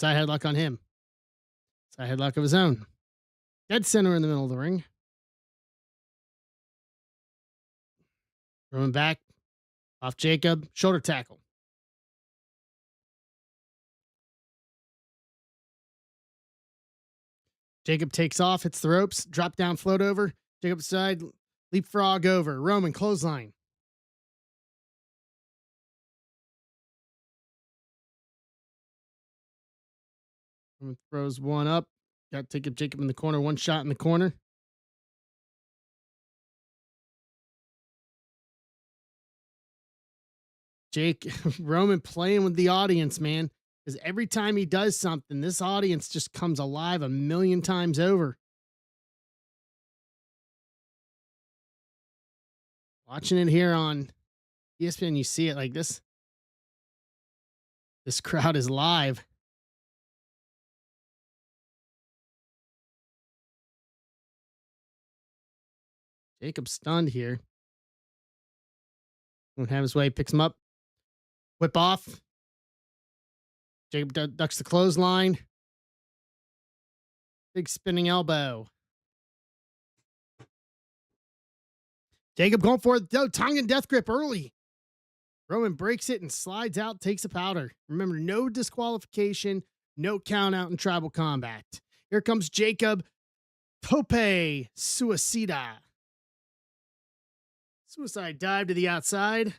Side headlock on him. Side headlock of his own. Dead center in the middle of the ring. Roman back. Off Jacob. Shoulder tackle. Jacob takes off, hits the ropes, drop down, float over. Jacob side, leapfrog over. Roman clothesline. Roman throws one up. Got Jacob in the corner. One shot in the corner. Roman playing with the audience, man. Because every time he does something, this audience just comes alive a million times over. Watching it here on ESPN, you see it like this. This crowd is live. Jacob stunned here. Won't have his way. Picks him up. Whip off. Jacob ducks the clothesline. Big spinning elbow. Jacob going for it. Tongue and death grip early. Roman breaks it and slides out, takes a powder. Remember, no disqualification, no count out in tribal combat. Here comes Jacob. Tope Suicida. Suicide dive to the outside.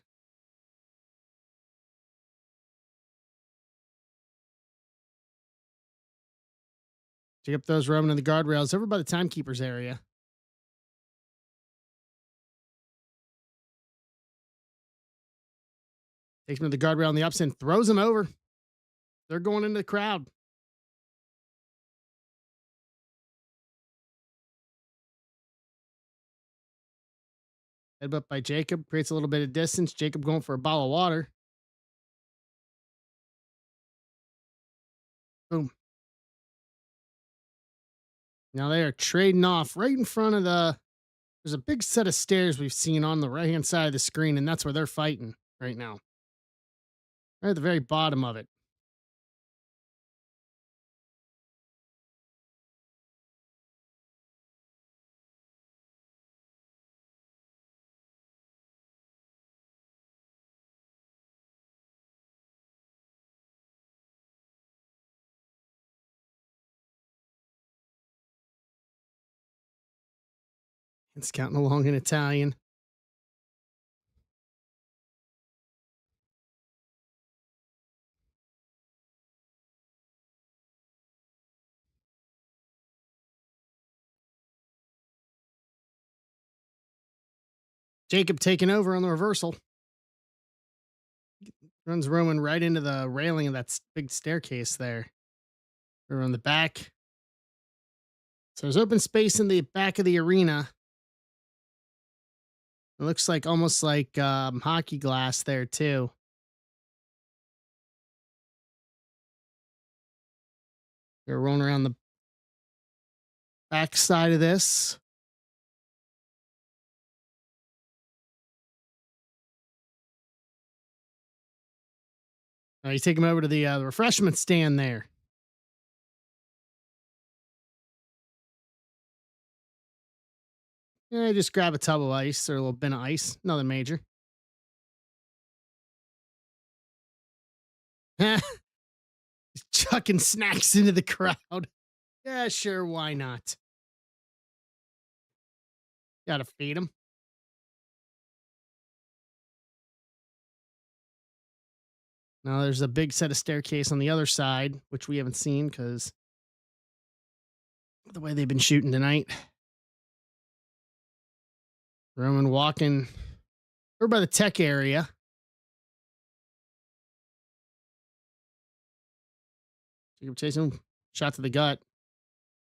Jacob throws Roman in the guardrails over by the timekeeper's area. Takes him to the guardrail on the ups and throws him over. They're going into the crowd. Headbutt by Jacob. Creates a little bit of distance. Jacob going for a bottle of water. Boom. Now they are trading off right in front of there's a big set of stairs we've seen on the right-hand side of the screen, and that's where they're fighting right now. Right at the very bottom of it. It's counting along in Italian. Jacob taking over on the reversal. Runs Roman right into the railing of that big staircase there. We're on the back. So there's open space in the back of the arena. It looks like almost like hockey glass there, too. They're rolling around the back side of this. You take him over to the refreshment stand there. Yeah, just grab a tub of ice or a little bin of ice. Nothing major. He's chucking snacks into the crowd. Yeah, sure, why not? Gotta feed him. Now there's a big set of staircase on the other side, which we haven't seen because the way they've been shooting tonight. Roman walking over by the tech area. Jacob chasing, shot to the gut.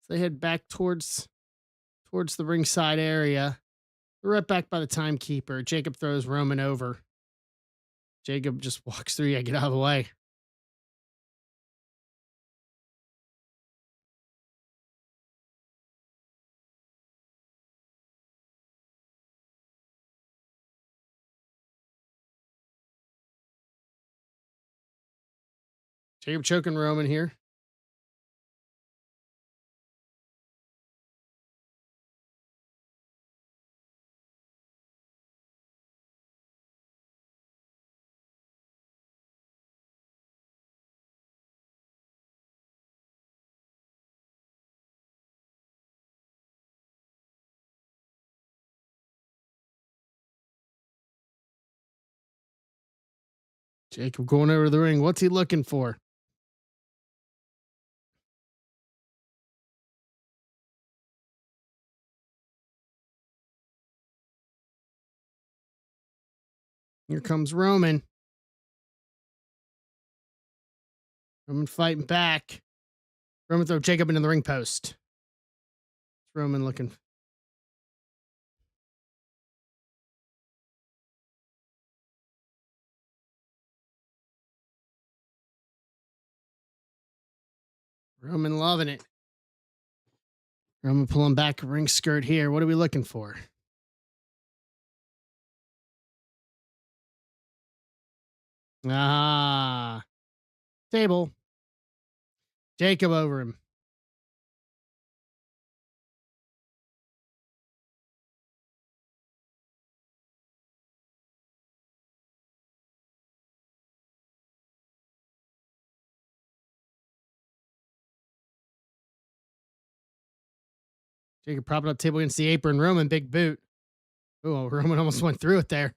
So they head back towards the ringside area. They're right back by the timekeeper. Jacob throws Roman over. Jacob just walks through. Yeah, get out of the way. Jacob choking Roman here. Jacob going over the ring. What's he looking for? Here comes Roman. Roman fighting back. Roman throw Jacob into the ring post. Roman looking. Roman loving it. Roman pulling back a ring skirt here. What are we looking for? Ah, table. Jacob over him. Jacob propping up table against the apron. Roman big boot. Oh, Roman almost went through it there.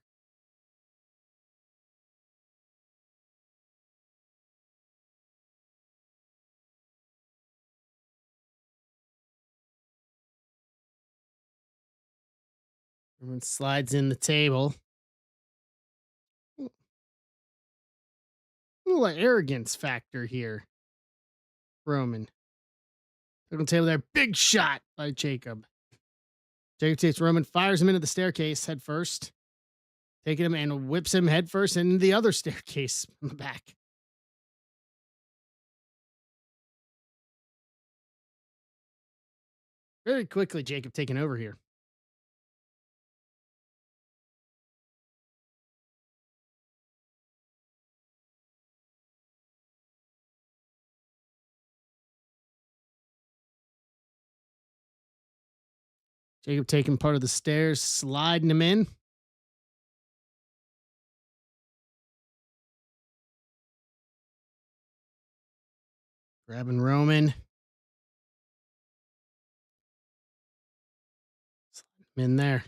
Roman slides in the table. A little arrogance factor here. Roman. Took the table there. Big shot by Jacob. Jacob takes Roman, fires him into the staircase head first, taking him and whips him head first into the other staircase from the back. Very quickly, Jacob taking over here. Jacob taking part of the stairs, sliding him in. Grabbing Roman. Sliding him in there.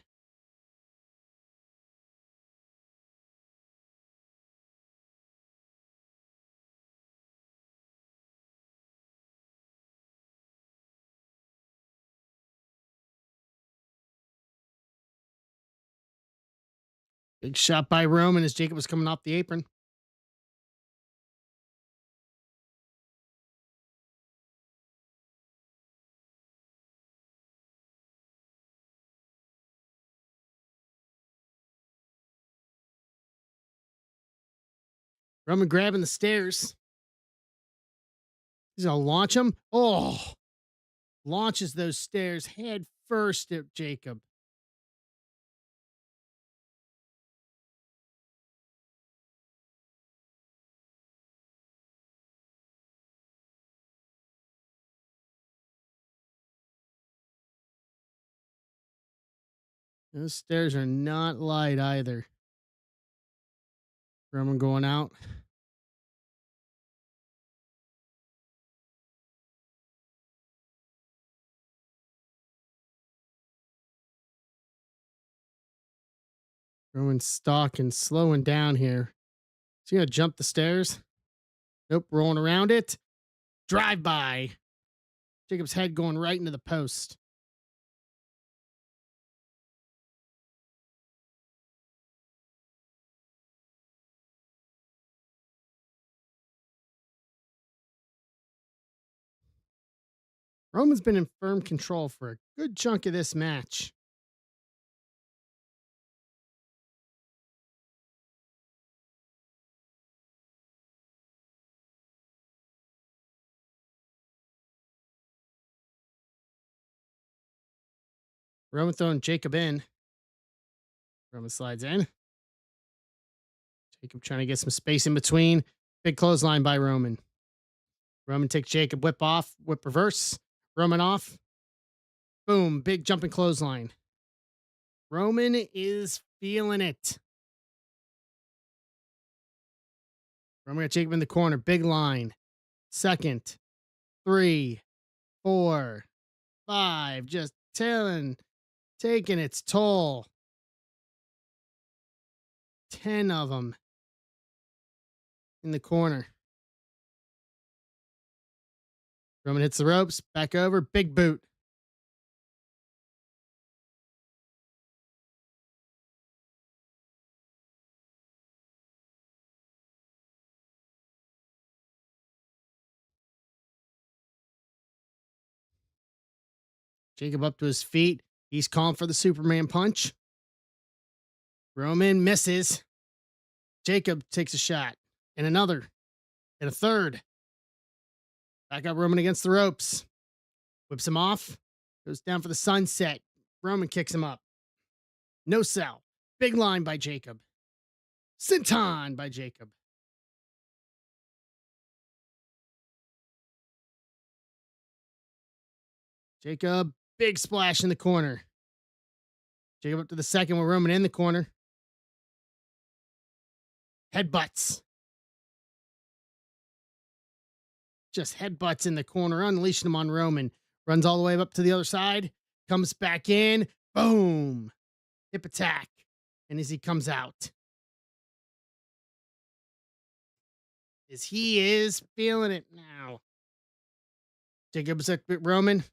Big shot by Roman as Jacob was coming off the apron. Roman grabbing the stairs. He's going to launch him. Oh, launches those stairs head first at Jacob. Those stairs are not light either. Roman going out. Roman stalking, slowing down here. Is he going to jump the stairs? Nope, rolling around it. Drive by. Jacob's head going right into the post. Roman's been in firm control for a good chunk of this match. Roman throwing Jacob in. Roman slides in. Jacob trying to get some space in between. Big clothesline by Roman. Roman takes Jacob, whip off, whip reverse. Roman off. Boom, big jumping clothesline. Roman is feeling it. Roman got Jacob in the corner, big line. Second, 3, 4, 5, just taking its toll. 10 of them in the corner. Roman hits the ropes, back over, big boot. Jacob up to his feet. He's calling for the Superman punch. Roman misses. Jacob takes a shot. And another. And a third. Back up Roman against the ropes. Whips him off. Goes down for the sunset. Roman kicks him up. No sell. Big line by Jacob. Senton by Jacob. Jacob, big splash in the corner. Jacob up to the second with Roman in the corner. Headbutts. Just headbutts in the corner, unleashing him on Roman. Runs all the way up to the other side. Comes back in. Boom. Hip attack. And as he comes out, as he is feeling it now. Jacob's at Roman.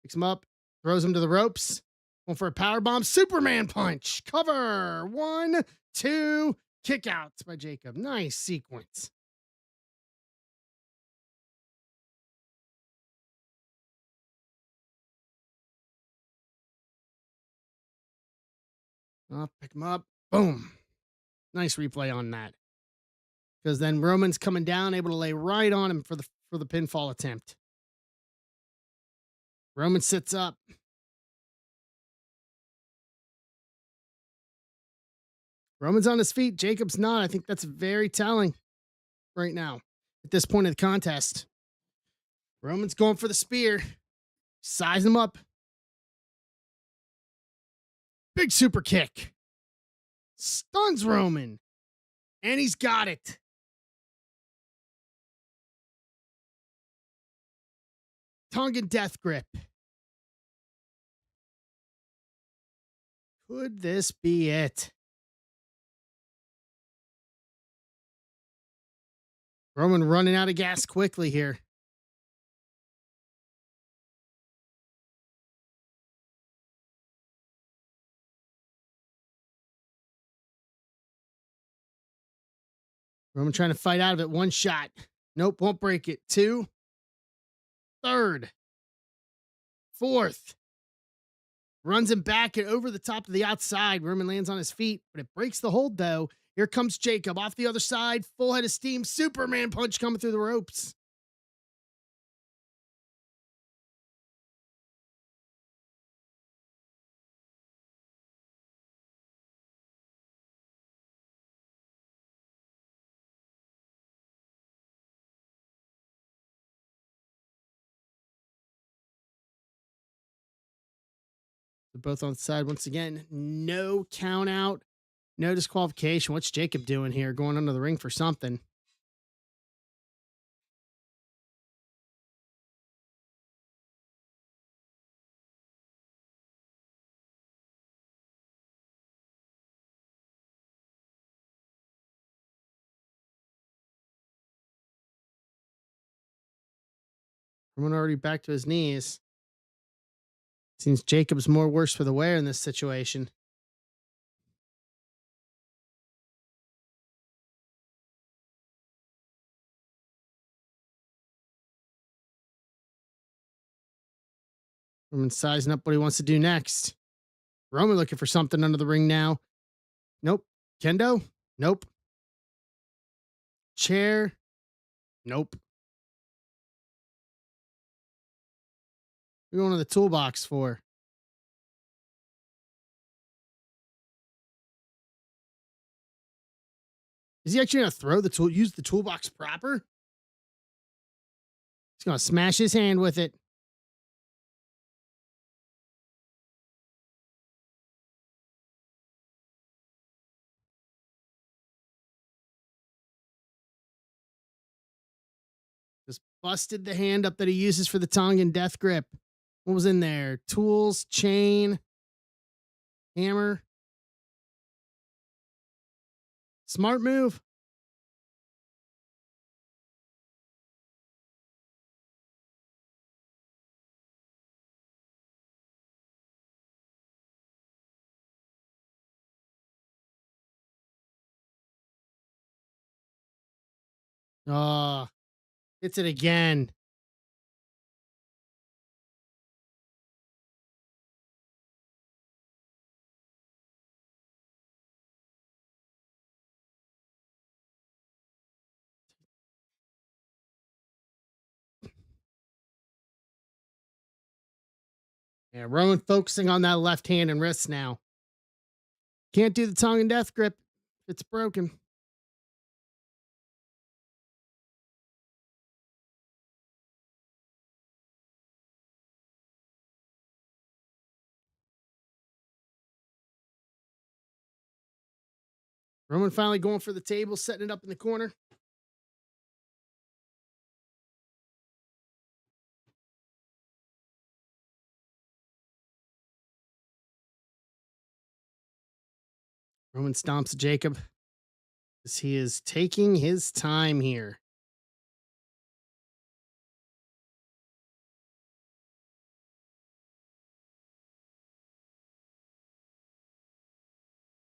Picks him up. Throws him to the ropes. Going for a powerbomb. Superman punch. Cover. 1, 2. Kick outs by Jacob. Nice sequence. Pick him up. Boom. Nice replay on that. Because then Roman's coming down, able to lay right on him for the pinfall attempt. Roman sits up. Roman's on his feet. Jacob's not. I think that's very telling right now at this point of the contest. Roman's going for the spear. Size him up. Big super kick. Stuns Roman. And he's got it. Tongan death grip. Could this be it? Roman running out of gas quickly here. Roman trying to fight out of it. 1 shot. Nope, won't break it. 2. Third. 4th. Runs him back and over the top to the outside. Roman lands on his feet, but it breaks the hold, though. Here comes Jacob off the other side. Full head of steam. Superman punch coming through the ropes. They're both on the side once again. No count out. No disqualification. What's Jacob doing here? Going under the ring for something. Roman already back to his knees. Seems Jacob's more worse for the wear in this situation. Roman sizing up what he wants to do next. Roman looking for something under the ring now. Nope. Kendo? Nope. Chair? Nope. We're going to the toolbox for. Is he actually going to throw the tool, use the toolbox proper? He's going to smash his hand with it. Just busted the hand up that he uses for the Tongan death grip. What was in there? Tools, chain, hammer. Smart move. Oh, hits it again. Yeah, Roman focusing on that left hand and wrist now. Can't do the Tongan death grip. It's broken. Roman finally going for the table, setting it up in the corner. Roman stomps Jacob as he is taking his time here.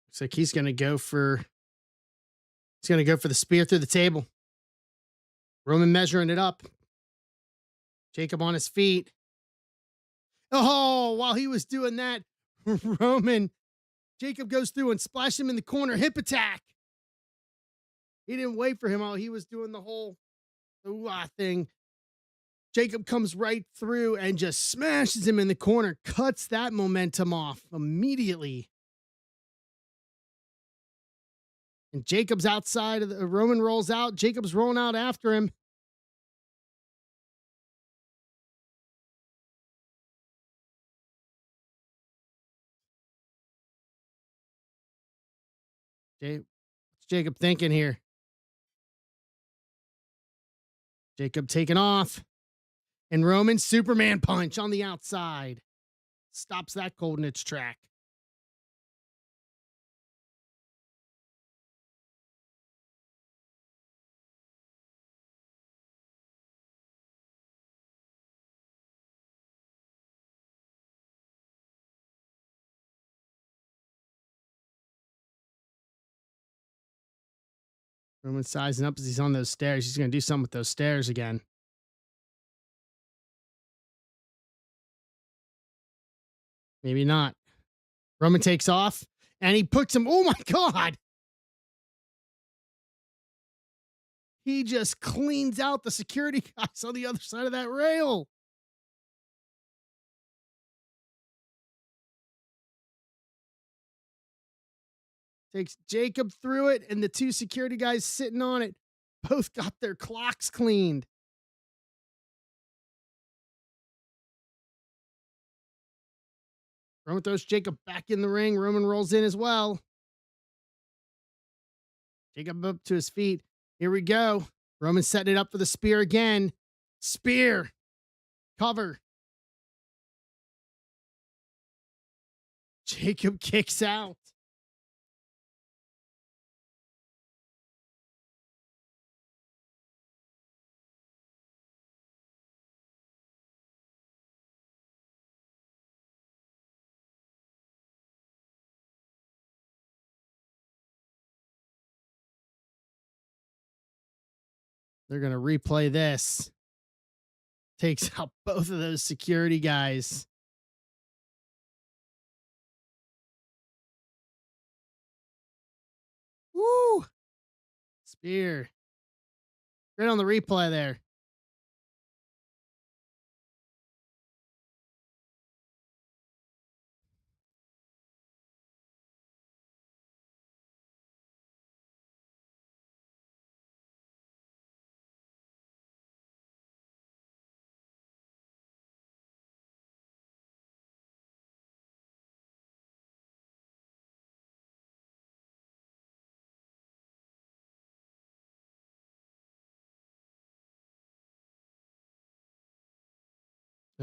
Looks like he's going to go for the spear through the table. Roman measuring it up. Jacob on his feet. Oh, while he was doing that, Jacob goes through and splashed him in the corner. Hip attack. He didn't wait for him while he was doing the whole thing. Jacob comes right through and just smashes him in the corner, cuts that momentum off immediately. And Jacob's outside of the Roman rolls out. Jacob's rolling out after him. What's Jacob thinking here? Jacob taking off. And Roman Superman punch on the outside. Stops that cold in its track. Roman sizing up as he's on those stairs. He's going to do something with those stairs again. Maybe not. Roman takes off and he puts him. Oh my God. He just cleans out the security guys on the other side of that rail. Takes Jacob through it, and the two security guys sitting on it both got their clocks cleaned. Roman throws Jacob back in the ring. Roman rolls in as well. Jacob up to his feet. Here we go. Roman setting it up for the spear again. Spear. Cover. Jacob kicks out. They're going to replay this. Takes out both of those security guys. Woo! Spear. Right on the replay there.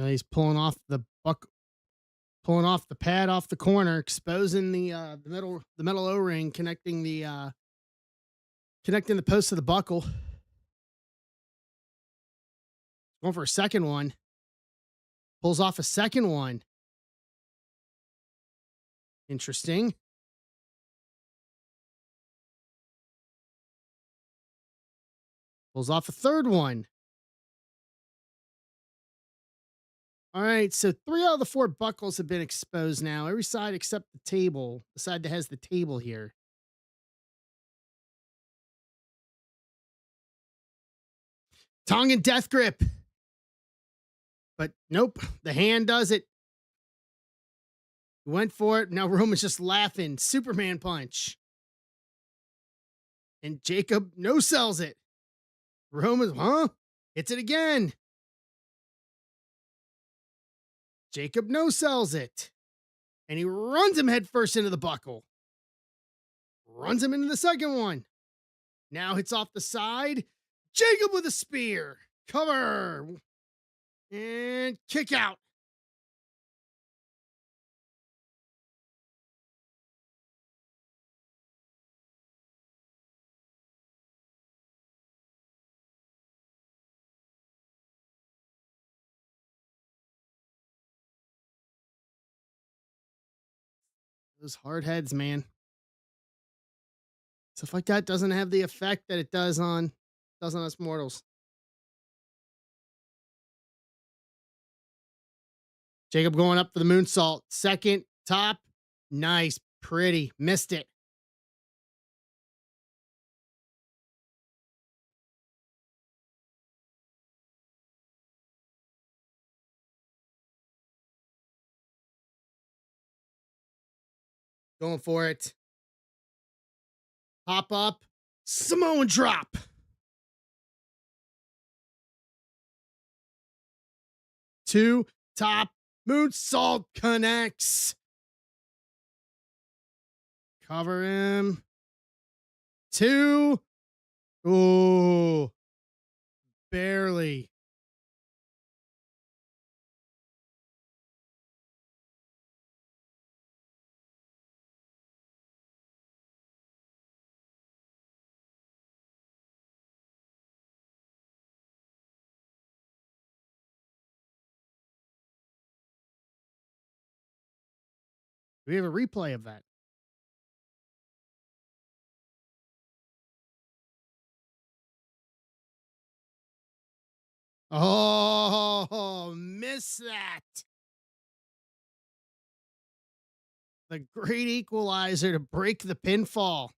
He's pulling off the pad off the corner, exposing the metal O ring, connecting the post to the buckle. Going for a second one. Pulls off a second one. Interesting. Pulls off a third one. All right, so 3 out of the 4 buckles have been exposed now. Every side except the table, the side that has the table here. Tongan death grip. But nope, the hand does it. Went for it. Now Roman's just laughing. Superman punch. And Jacob no sells it. Roman, huh? Hits it again. Jacob no sells it. And he runs him headfirst into the buckle. Runs him into the second one. Now hits off the side. Jacob with a spear. Cover. And kick out. Those hard heads, man. Stuff like that doesn't have the effect that it does on us mortals. Jacob going up for the moonsault. Second, top. Nice. Pretty. Missed it. Going for it. Hop up. Samoan drop. Two, top. Moonsault connects. Cover him. Two. Ooh. Barely. We have a replay of that. Oh, miss that. The great equalizer to break the pinfall.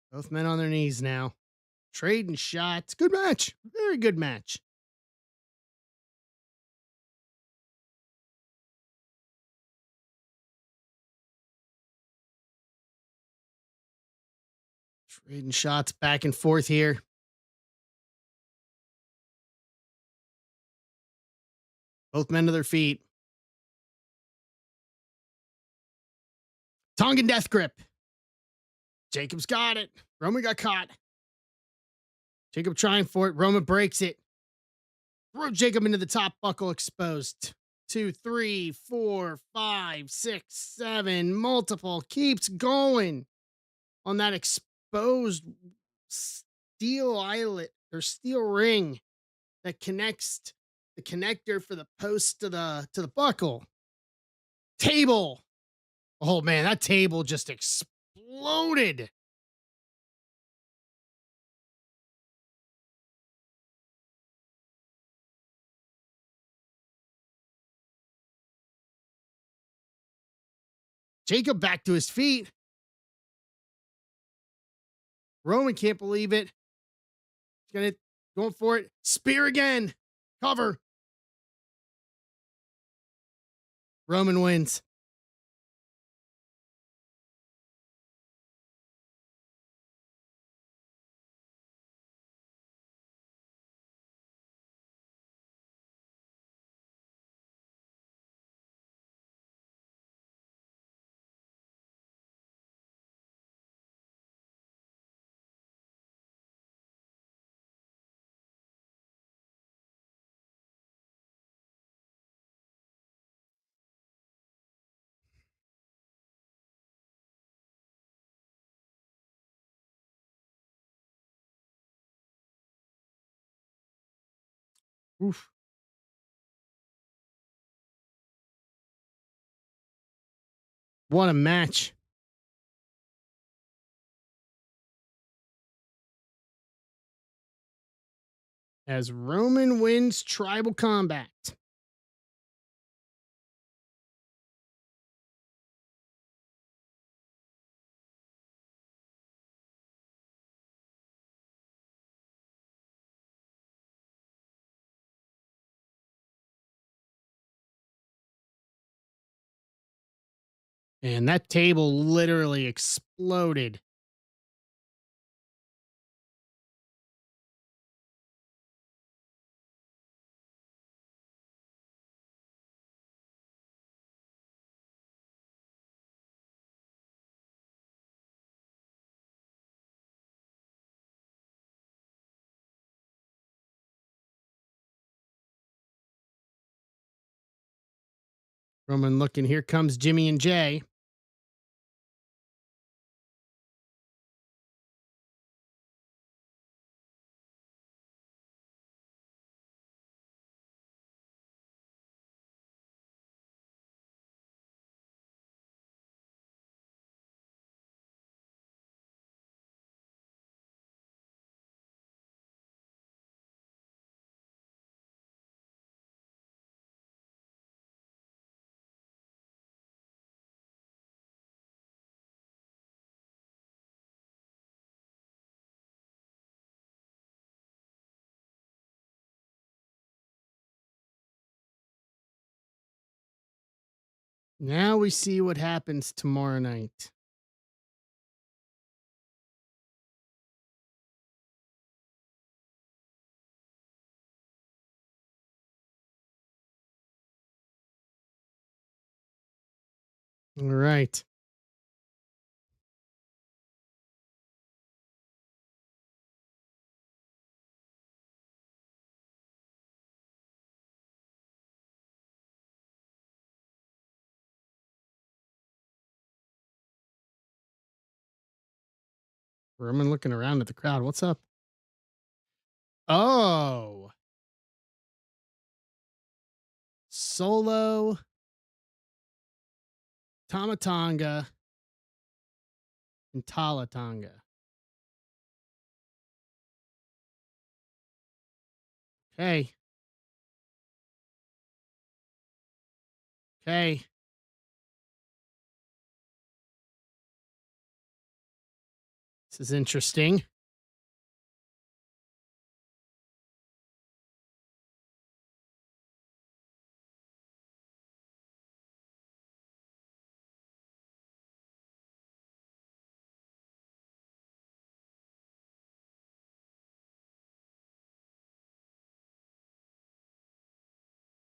Both men on their knees now. Trading shots. Good match. Very good match. Trading shots back and forth here. Both men to their feet. Tongan death grip. Jacob's got it. Roman got caught. Jacob trying for it. Roman breaks it. Throw Jacob into the top buckle exposed. 2, 3, 4, 5, 6, 7. Multiple. Keeps going on that exposed steel eyelet or steel ring that connects the connector for the post to the buckle. Table. Oh man, that table just exploded. Jacob back to his feet. Roman can't believe it. He's going for it. Spear again. Cover. Roman wins. Oof. What a match. As Roman wins Tribal Combat. And that table literally exploded. Roman looking, here comes Jimmy and Jay. Now we see what happens tomorrow night. All right. Roman looking around at the crowd. What's up? Oh, Solo, Tamatanga, and Talatanga. Okay. Okay. This is interesting.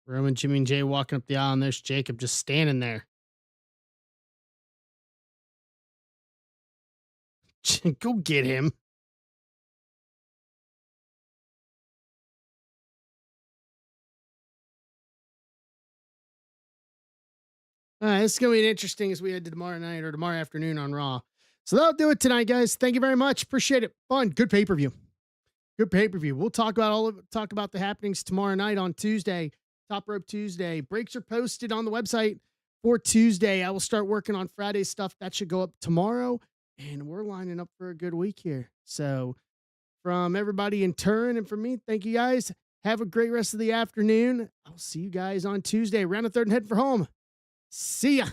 Roman, Jimmy, and Jay walking up the aisle, and there's Jacob just standing there. Go get him. This is going to be interesting as we head to tomorrow night or tomorrow afternoon on Raw. So that'll do it tonight, guys. Thank you very much. Appreciate it. Fun. Good pay per view. Good pay per view. We'll talk about talk about the happenings tomorrow night on Tuesday. Top Rope Tuesday. Breaks are posted on the website for Tuesday. I will start working on Friday stuff. That should go up tomorrow. And we're lining up for a good week here. So from everybody in turn and from me, thank you guys. Have a great rest of the afternoon. I'll see you guys on Tuesday. Round the third and head for home. See ya.